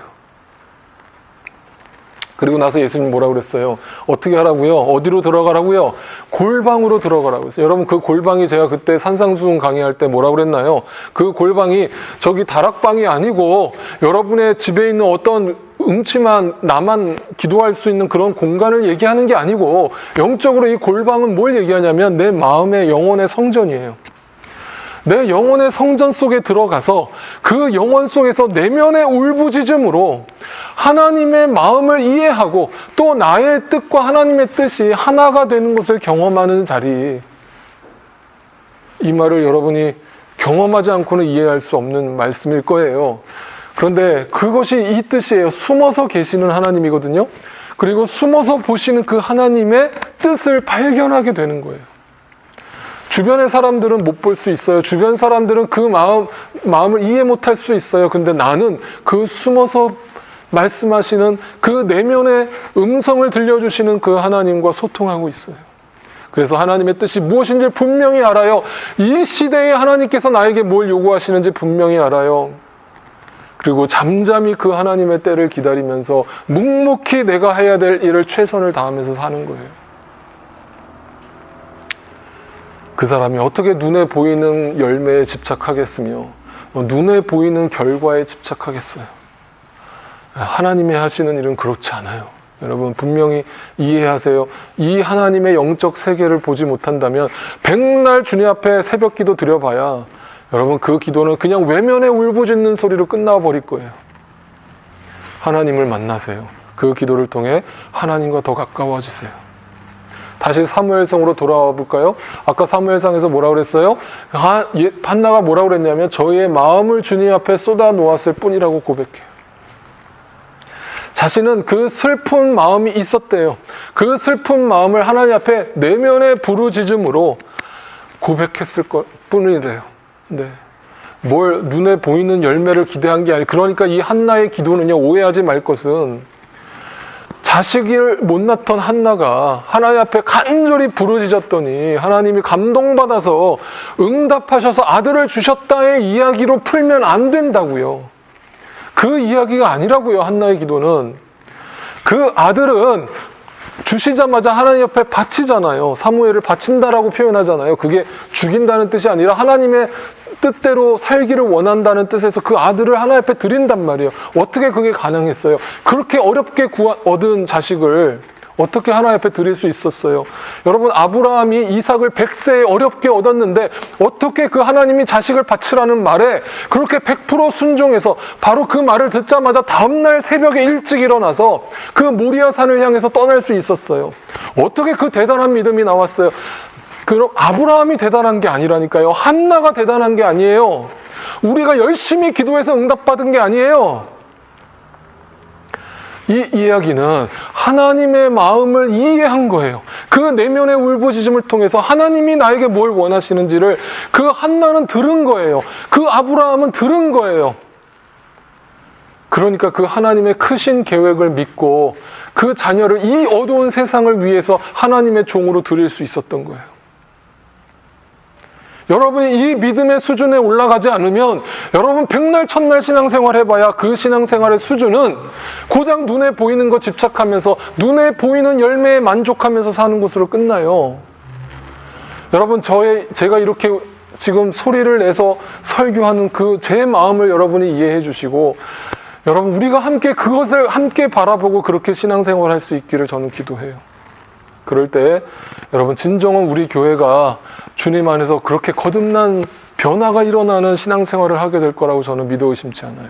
그리고 나서 예수님 뭐라고 그랬어요? 어떻게 하라고요? 어디로 들어가라고요? 골방으로 들어가라고 했어요. 여러분, 그 골방이 제가 그때 산상수훈 강의할 때 뭐라고 그랬나요? 그 골방이 저기 다락방이 아니고 여러분의 집에 있는 어떤 음침한 나만 기도할 수 있는 그런 공간을 얘기하는 게 아니고, 영적으로 이 골방은 뭘 얘기하냐면 내 마음의 영혼의 성전이에요. 내 영혼의 성전 속에 들어가서 그 영혼 속에서 내면의 울부짖음으로 하나님의 마음을 이해하고 또 나의 뜻과 하나님의 뜻이 하나가 되는 것을 경험하는 자리, 이 말을 여러분이 경험하지 않고는 이해할 수 없는 말씀일 거예요. 그런데 그것이 이 뜻이에요. 숨어서 계시는 하나님이거든요. 그리고 숨어서 보시는 그 하나님의 뜻을 발견하게 되는 거예요. 주변의 사람들은 못 볼 수 있어요. 주변 사람들은 그 마음을 이해 못할 수 있어요. 근데 나는 그 숨어서 말씀하시는 그 내면의 음성을 들려주시는 그 하나님과 소통하고 있어요. 그래서 하나님의 뜻이 무엇인지 분명히 알아요. 이 시대에 하나님께서 나에게 뭘 요구하시는지 분명히 알아요. 그리고 잠잠히 그 하나님의 때를 기다리면서 묵묵히 내가 해야 될 일을 최선을 다하면서 사는 거예요. 그 사람이 어떻게 눈에 보이는 열매에 집착하겠으며 눈에 보이는 결과에 집착하겠어요. 하나님이 하시는 일은 그렇지 않아요. 여러분 분명히 이해하세요. 이 하나님의 영적 세계를 보지 못한다면 백날 주님 앞에 새벽 기도 드려봐야 여러분 그 기도는 그냥 외면의 울부짖는 소리로 끝나버릴 거예요. 하나님을 만나세요. 그 기도를 통해 하나님과 더 가까워지세요. 다시 사무엘성으로 돌아와 볼까요? 아까 사무엘상에서 뭐라고 그랬어요? 한나가 뭐라고 그랬냐면 저희의 마음을 주님 앞에 쏟아 놓았을 뿐이라고 고백해요. 자신은 그 슬픈 마음이 있었대요. 그 슬픈 마음을 하나님 앞에 내면의 부르짖음으로 고백했을 뿐이래요. 네. 뭘 눈에 보이는 열매를 기대한 게 아니에요. 그러니까 이 한나의 기도는요, 오해하지 말 것은 자식을 못 낳던 한나가 하나님 앞에 간절히 부르짖었더니 하나님이 감동받아서 응답하셔서 아들을 주셨다의 이야기로 풀면 안 된다고요. 그 이야기가 아니라고요. 한나의 기도는. 그 아들은 주시자마자 하나님 옆에 바치잖아요. 사무엘을 바친다라고 표현하잖아요. 그게 죽인다는 뜻이 아니라 하나님의 뜻대로 살기를 원한다는 뜻에서 그 아들을 하나님 앞에 드린단 말이에요. 어떻게 그게 가능했어요? 그렇게 어렵게 얻은 자식을 어떻게 하나님 앞에 드릴 수 있었어요? 여러분, 아브라함이 이삭을 100세에 어렵게 얻었는데 어떻게 그 하나님이 자식을 바치라는 말에 그렇게 100% 순종해서 바로 그 말을 듣자마자 다음날 새벽에 일찍 일어나서 그 모리아 산을 향해서 떠날 수 있었어요? 어떻게 그 대단한 믿음이 나왔어요? 그럼 아브라함이 대단한 게 아니라니까요. 한나가 대단한 게 아니에요. 우리가 열심히 기도해서 응답받은 게 아니에요. 이 이야기는 하나님의 마음을 이해한 거예요. 그 내면의 울부짖음을 통해서 하나님이 나에게 뭘 원하시는지를 그 한나는 들은 거예요. 그 아브라함은 들은 거예요. 그러니까 그 하나님의 크신 계획을 믿고 그 자녀를 이 어두운 세상을 위해서 하나님의 종으로 드릴 수 있었던 거예요. 여러분이 이 믿음의 수준에 올라가지 않으면 여러분 백날 천날 신앙생활 해봐야 그 신앙생활의 수준은 고작 눈에 보이는 거 집착하면서 눈에 보이는 열매에 만족하면서 사는 것으로 끝나요. 여러분 제가 이렇게 지금 소리를 내서 설교하는 그 제 마음을 여러분이 이해해 주시고 여러분 우리가 함께 그것을 함께 바라보고 그렇게 신앙생활 할 수 있기를 저는 기도해요. 그럴 때 여러분 진정한 우리 교회가 주님 안에서 그렇게 거듭난 변화가 일어나는 신앙생활을 하게 될 거라고 저는 믿어 의심치 않아요.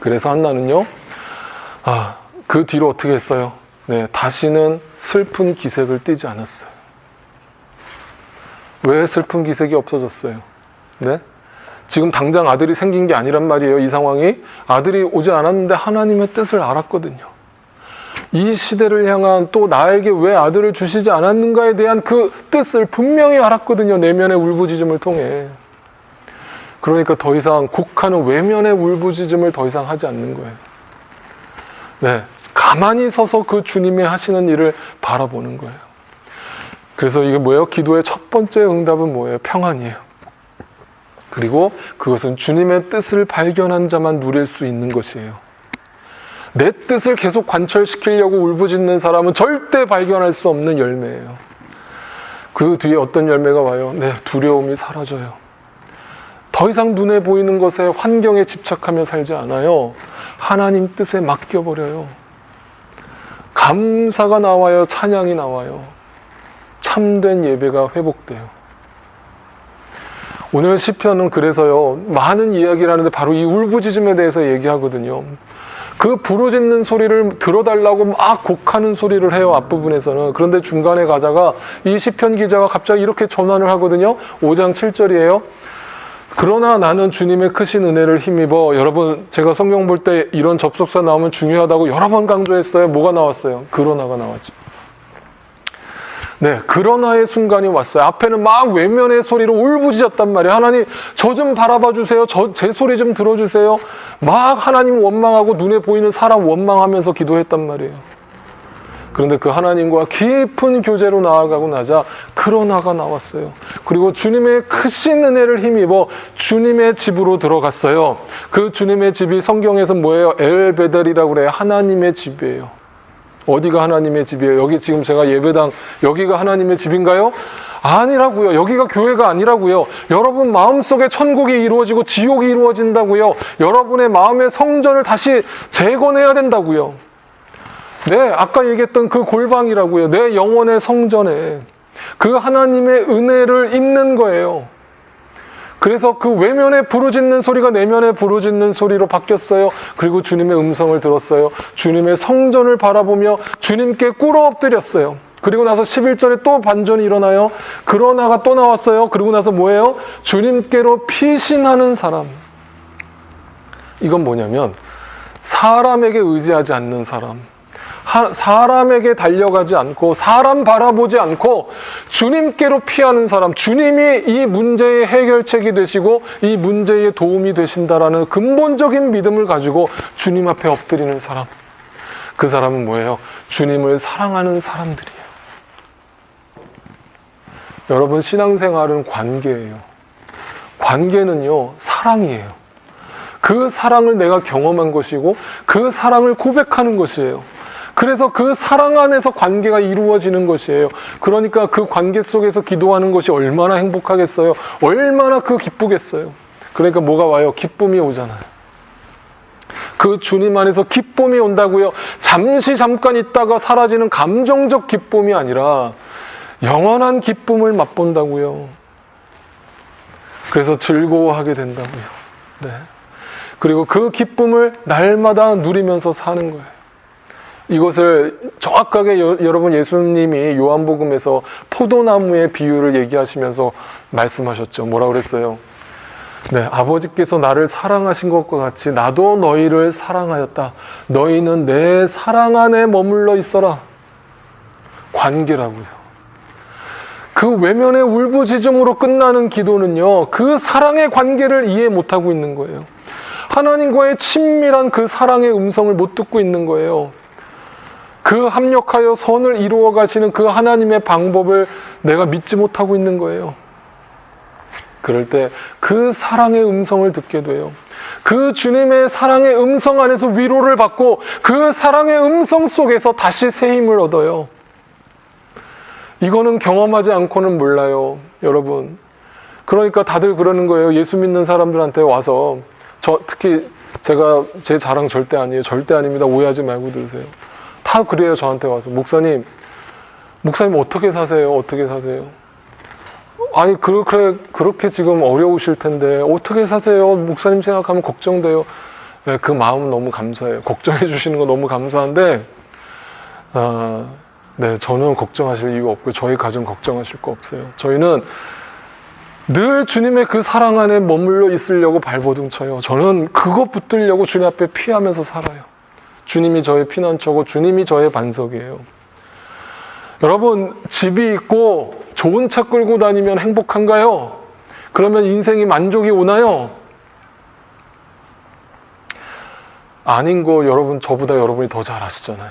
그래서 한나는요, 그 뒤로 어떻게 했어요? 네, 다시는 슬픈 기색을 띠지 않았어요. 왜 슬픈 기색이 없어졌어요? 네? 지금 당장 아들이 생긴 게 아니란 말이에요. 이 상황이 아들이 오지 않았는데 하나님의 뜻을 알았거든요. 이 시대를 향한 또 나에게 왜 아들을 주시지 않았는가에 대한 그 뜻을 분명히 알았거든요. 내면의 울부짖음을 통해. 그러니까 더 이상 곡하는 외면의 울부짖음을 더 이상 하지 않는 거예요. 네, 가만히 서서 그 주님이 하시는 일을 바라보는 거예요. 그래서 이게 뭐예요? 기도의 첫 번째 응답은 뭐예요? 평안이에요. 그리고 그것은 주님의 뜻을 발견한 자만 누릴 수 있는 것이에요. 내 뜻을 계속 관철시키려고 울부짖는 사람은 절대 발견할 수 없는 열매예요. 그 뒤에 어떤 열매가 와요? 네, 두려움이 사라져요. 더 이상 눈에 보이는 것에 환경에 집착하며 살지 않아요. 하나님 뜻에 맡겨버려요. 감사가 나와요. 찬양이 나와요. 참된 예배가 회복돼요. 오늘 시편은 그래서요, 많은 이야기를 하는데 바로 이 울부짖음에 대해서 얘기하거든요. 그 부르짖는 소리를 들어달라고 막 곡하는 소리를 해요, 앞부분에서는. 그런데 중간에 가다가 이 시편 기자가 갑자기 이렇게 전환을 하거든요. 5장 7절이에요. 그러나 나는 주님의 크신 은혜를 힘입어. 여러분, 제가 성경 볼 때 이런 접속사 나오면 중요하다고 여러 번 강조했어요. 뭐가 나왔어요? 그러나가 나왔죠. 네, 그러나의 순간이 왔어요. 앞에는 막 외면의 소리로 울부짖었단 말이에요. 하나님, 저 좀 바라봐 주세요. 제 소리 좀 들어주세요. 막 하나님 원망하고 눈에 보이는 사람 원망하면서 기도했단 말이에요. 그런데 그 하나님과 깊은 교제로 나아가고 나자 그러나가 나왔어요. 그리고 주님의 크신 은혜를 힘입어 주님의 집으로 들어갔어요. 그 주님의 집이 성경에서 뭐예요? 엘베델이라고 그래요. 하나님의 집이에요. 어디가 하나님의 집이에요? 여기 지금 제가 예배당, 여기가 하나님의 집인가요? 아니라고요. 여기가 교회가 아니라고요. 여러분 마음속에 천국이 이루어지고 지옥이 이루어진다고요. 여러분의 마음의 성전을 다시 재건해야 된다고요. 네, 아까 얘기했던 그 골방이라고요. 내 영혼의 성전에 그 하나님의 은혜를 입는 거예요. 그래서 그 외면에 부르짖는 소리가 내면에 부르짖는 소리로 바뀌었어요. 그리고 주님의 음성을 들었어요. 주님의 성전을 바라보며 주님께 꿇어 엎드렸어요. 그리고 나서 11절에 또 반전이 일어나요. 그러나가 또 나왔어요. 그리고 나서 뭐예요? 주님께로 피신하는 사람. 이건 뭐냐면 사람에게 의지하지 않는 사람, 사람에게 달려가지 않고 사람 바라보지 않고 주님께로 피하는 사람, 주님이 이 문제의 해결책이 되시고 이 문제의 도움이 되신다라는 근본적인 믿음을 가지고 주님 앞에 엎드리는 사람. 그 사람은 뭐예요? 주님을 사랑하는 사람들이에요. 여러분, 신앙생활은 관계예요. 관계는요, 사랑이에요. 그 사랑을 내가 경험한 것이고 그 사랑을 고백하는 것이에요. 그래서 그 사랑 안에서 관계가 이루어지는 것이에요. 그러니까 그 관계 속에서 기도하는 것이 얼마나 행복하겠어요. 얼마나 기쁘겠어요. 그러니까 뭐가 와요? 기쁨이 오잖아요. 그 주님 안에서 기쁨이 온다고요. 잠깐 있다가 사라지는 감정적 기쁨이 아니라 영원한 기쁨을 맛본다고요. 그래서 즐거워하게 된다고요. 네. 그리고 그 기쁨을 날마다 누리면서 사는 거예요. 이것을 정확하게 여러분 예수님이 요한복음에서 포도나무의 비유를 얘기하시면서 말씀하셨죠. 뭐라고 그랬어요? 네, 아버지께서 나를 사랑하신 것과 같이 나도 너희를 사랑하였다. 너희는 내 사랑 안에 머물러 있어라. 관계라고요. 그 외면의 울부짖음으로 끝나는 기도는요, 그 사랑의 관계를 이해 못하고 있는 거예요. 하나님과의 친밀한 그 사랑의 음성을 못 듣고 있는 거예요. 그 합력하여 선을 이루어 가시는 그 하나님의 방법을 내가 믿지 못하고 있는 거예요. 그럴 때 그 사랑의 음성을 듣게 돼요. 그 주님의 사랑의 음성 안에서 위로를 받고 그 사랑의 음성 속에서 다시 새 힘을 얻어요. 이거는 경험하지 않고는 몰라요, 여러분. 그러니까 다들 그러는 거예요. 예수 믿는 사람들한테 와서, 특히 제 자랑 절대 아니에요. 절대 아닙니다. 오해하지 말고 들으세요. 다 그래요. 저한테 와서 목사님 어떻게 사세요? 어떻게 사세요? 아니 그렇게 지금 어려우실 텐데 어떻게 사세요? 목사님 생각하면 걱정돼요. 네, 그 마음 너무 감사해요. 걱정해 주시는 거 너무 감사한데 네, 저는 걱정하실 이유 없고요. 저희 가정 걱정하실 거 없어요. 저희는 늘 주님의 그 사랑 안에 머물러 있으려고 발버둥 쳐요. 저는 그거 붙들려고 주님 앞에 피하면서 살아요. 주님이 저의 피난처고 주님이 저의 반석이에요. 여러분, 집이 있고 좋은 차 끌고 다니면 행복한가요? 그러면 인생이 만족이 오나요? 아닌 거 여러분, 저보다 여러분이 더 잘 아시잖아요.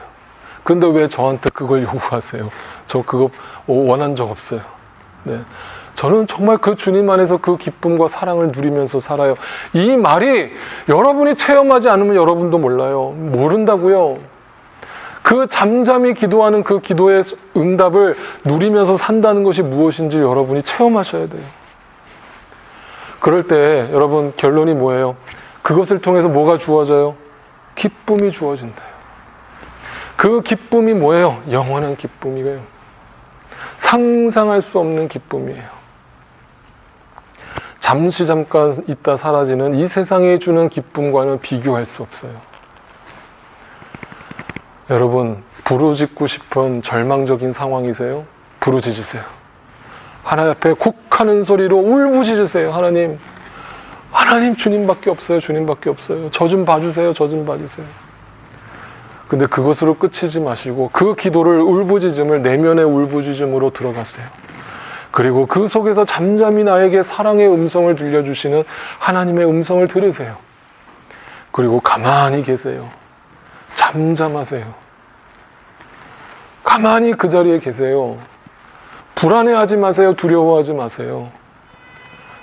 근데 왜 저한테 그걸 요구하세요? 저 그거 원한 적 없어요. 네. 저는 정말 그 주님 안에서 그 기쁨과 사랑을 누리면서 살아요. 이 말이 여러분이 체험하지 않으면 여러분도 몰라요. 모른다고요. 그 잠잠히 기도하는 그 기도의 응답을 누리면서 산다는 것이 무엇인지 여러분이 체험하셔야 돼요. 그럴 때 여러분, 결론이 뭐예요? 그것을 통해서 뭐가 주어져요? 기쁨이 주어진다요. 그 기쁨이 뭐예요? 영원한 기쁨이에요. 상상할 수 없는 기쁨이에요. 잠깐 있다 사라지는 이 세상에 주는 기쁨과는 비교할 수 없어요. 여러분, 부르짖고 싶은 절망적인 상황이세요? 부르짖으세요. 하나님 앞에 곡하는 소리로 울부짖으세요. 하나님 주님밖에 없어요. 주님밖에 없어요. 저 좀 봐주세요. 저 좀 봐주세요. 근데 그것으로 끝이지 마시고 그 기도를, 울부짖음을 내면의 울부짖음으로 들어가세요. 그리고 그 속에서 잠잠히 나에게 사랑의 음성을 들려주시는 하나님의 음성을 들으세요. 그리고 가만히 계세요. 잠잠하세요. 가만히 그 자리에 계세요. 불안해하지 마세요. 두려워하지 마세요.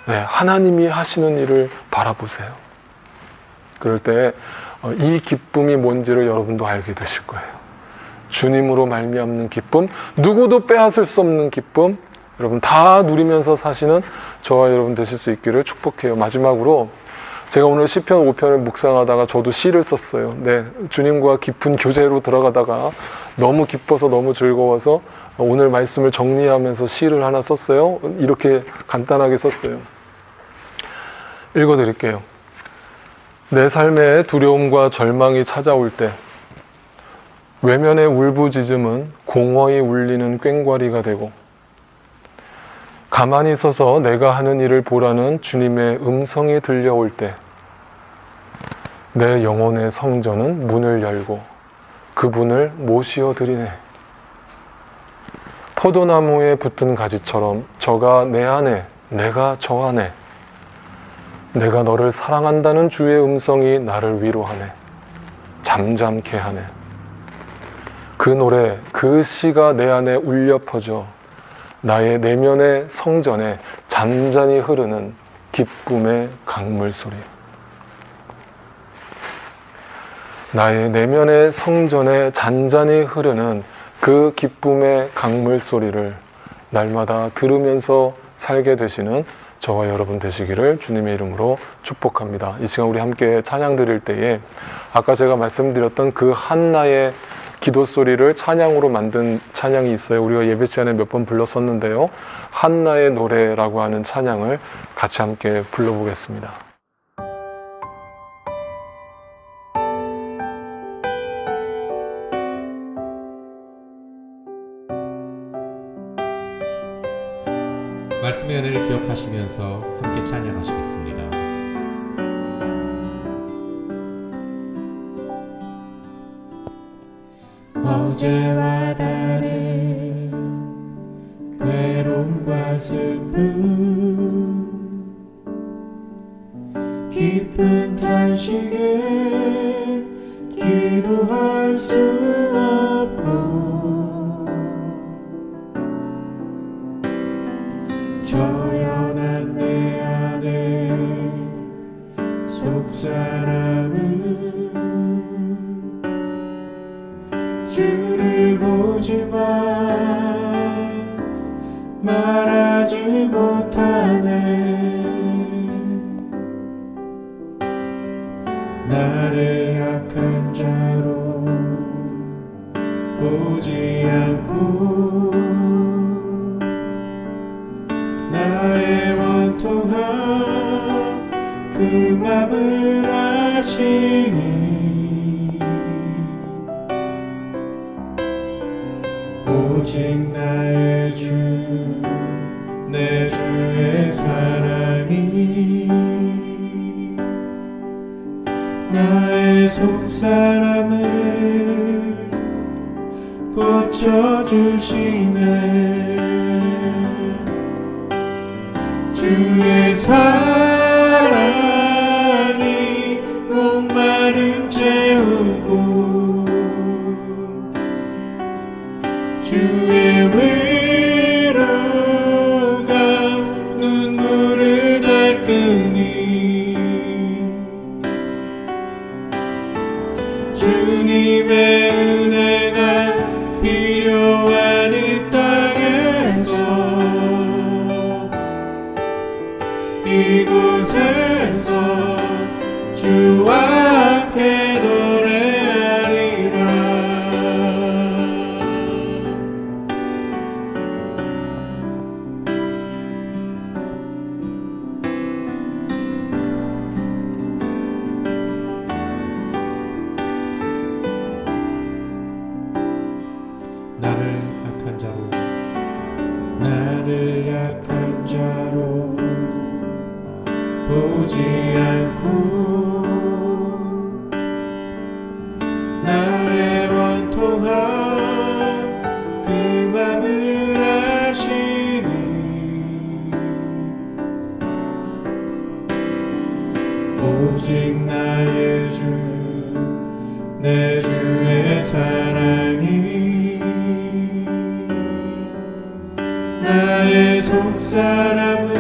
네, 하나님이 하시는 일을 바라보세요. 그럴 때 이 기쁨이 뭔지를 여러분도 알게 되실 거예요. 주님으로 말미암는 기쁨, 누구도 빼앗을 수 없는 기쁨, 여러분 다 누리면서 사시는 저와 여러분 되실 수 있기를 축복해요. 마지막으로 제가 오늘 시편 5편을 묵상하다가 저도 시를 썼어요. 네, 주님과 깊은 교제로 들어가다가 너무 기뻐서 너무 즐거워서 오늘 말씀을 정리하면서 시를 하나 썼어요. 이렇게 간단하게 썼어요. 읽어드릴게요. 내 삶에 두려움과 절망이 찾아올 때 외면의 울부짖음은 공허히 울리는 꽹과리가 되고 가만히 서서 내가 하는 일을 보라는 주님의 음성이 들려올 때 내 영혼의 성전은 문을 열고 그분을 모시어 드리네. 포도나무에 붙은 가지처럼 저가 내 안에, 내가 저 안에. 내가 너를 사랑한다는 주의 음성이 나를 위로하네. 잠잠케 하네. 그 노래, 그 시가 내 안에 울려 퍼져 나의 내면의 성전에 잔잔히 흐르는 기쁨의 강물 소리. 나의 내면의 성전에 잔잔히 흐르는 그 기쁨의 강물 소리를 날마다 들으면서 살게 되시는 저와 여러분 되시기를 주님의 이름으로 축복합니다. 이 시간 우리 함께 찬양 드릴 때에 아까 제가 말씀드렸던 그 한나의 기도 소리를 찬양으로 만든 찬양이 있어요. 우리가 예배 시간에 몇 번 불렀었는데요. 한나의 노래라고 하는 찬양을 같이 함께 불러보겠습니다. 말씀의 은혜를 기억하시면서 함께 찬양하시겠습니다. 어제와 다른 괴로움과 슬픔 깊은 탄식에 기도할 수 없고 저연한 내 안에 속사람은 주를 보지만 말하지 못하네. 나를 약한 자로 보지 않고 나의 원통함 그 맘을 아시니 오직 나의 주, 내 주의 사랑이 나의 속사람을 고쳐주시네. 주의 사랑이 목마름 채우고 주의 위로가 눈물을 닦으니 주님의 은혜가 필요한 이 땅에서 이곳에서 주와 함께 노래하리라. 나를 약한 자로 보지 않고 나의 원통함 그 맘을 아시니 오직 나의 주, 내 주의 사랑이 나의 속사람을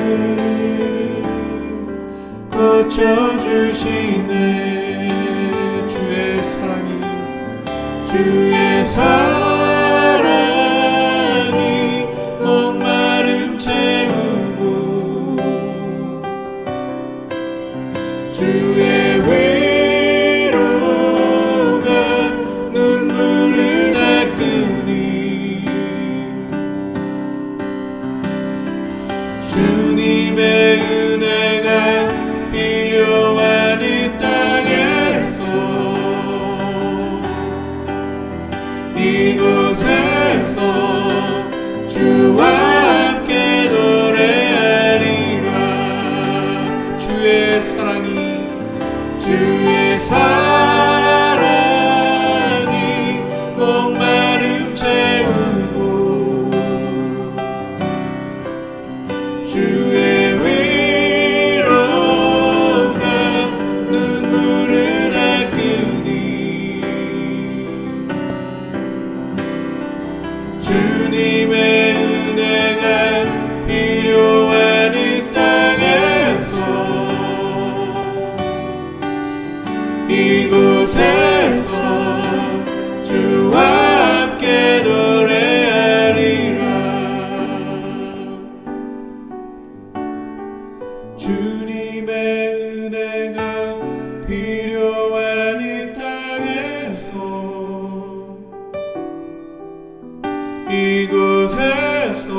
고쳐주시네. 주의 사랑이 목마름 채우고 주의 위로가 눈물을 닦으니 주님의 은혜가 필요한 이 땅에서 이곳에서 주와 함께 노래하리라. 주의 사랑이 목마름 채우고 주의 위로가 눈물을 닦으니 주님의 은혜가 필요한 이 땅에서 이곳에서 주와 함께 노래하리라. 주님의 은혜가 필요한 이 땅에서 이곳에서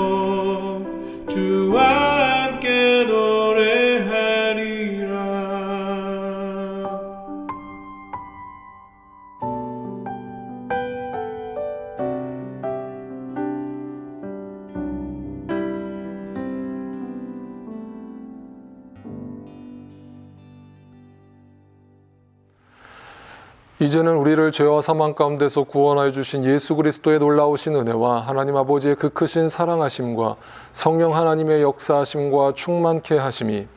주와 함께 노래하리라. 이제는 우리를 죄와 사망 가운데서 구원하여 주신 예수 그리스도의 놀라우신 은혜와 하나님 아버지의 그 크신 사랑하심과 성령 하나님의 역사하심과 충만케 하심이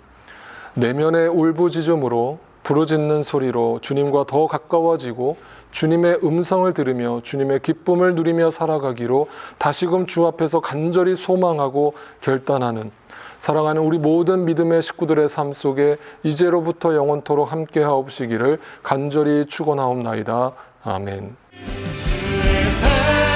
내면의 울부짖음으로 부르짖는 소리로 주님과 더 가까워지고 주님의 음성을 들으며 주님의 기쁨을 누리며 살아가기로 다시금 주 앞에서 간절히 소망하고 결단하는 사랑하는 우리 모든 믿음의 식구들의 삶 속에 이제로부터 영원토록 함께하옵시기를 간절히 축원하옵나이다. 아멘. 주의 사랑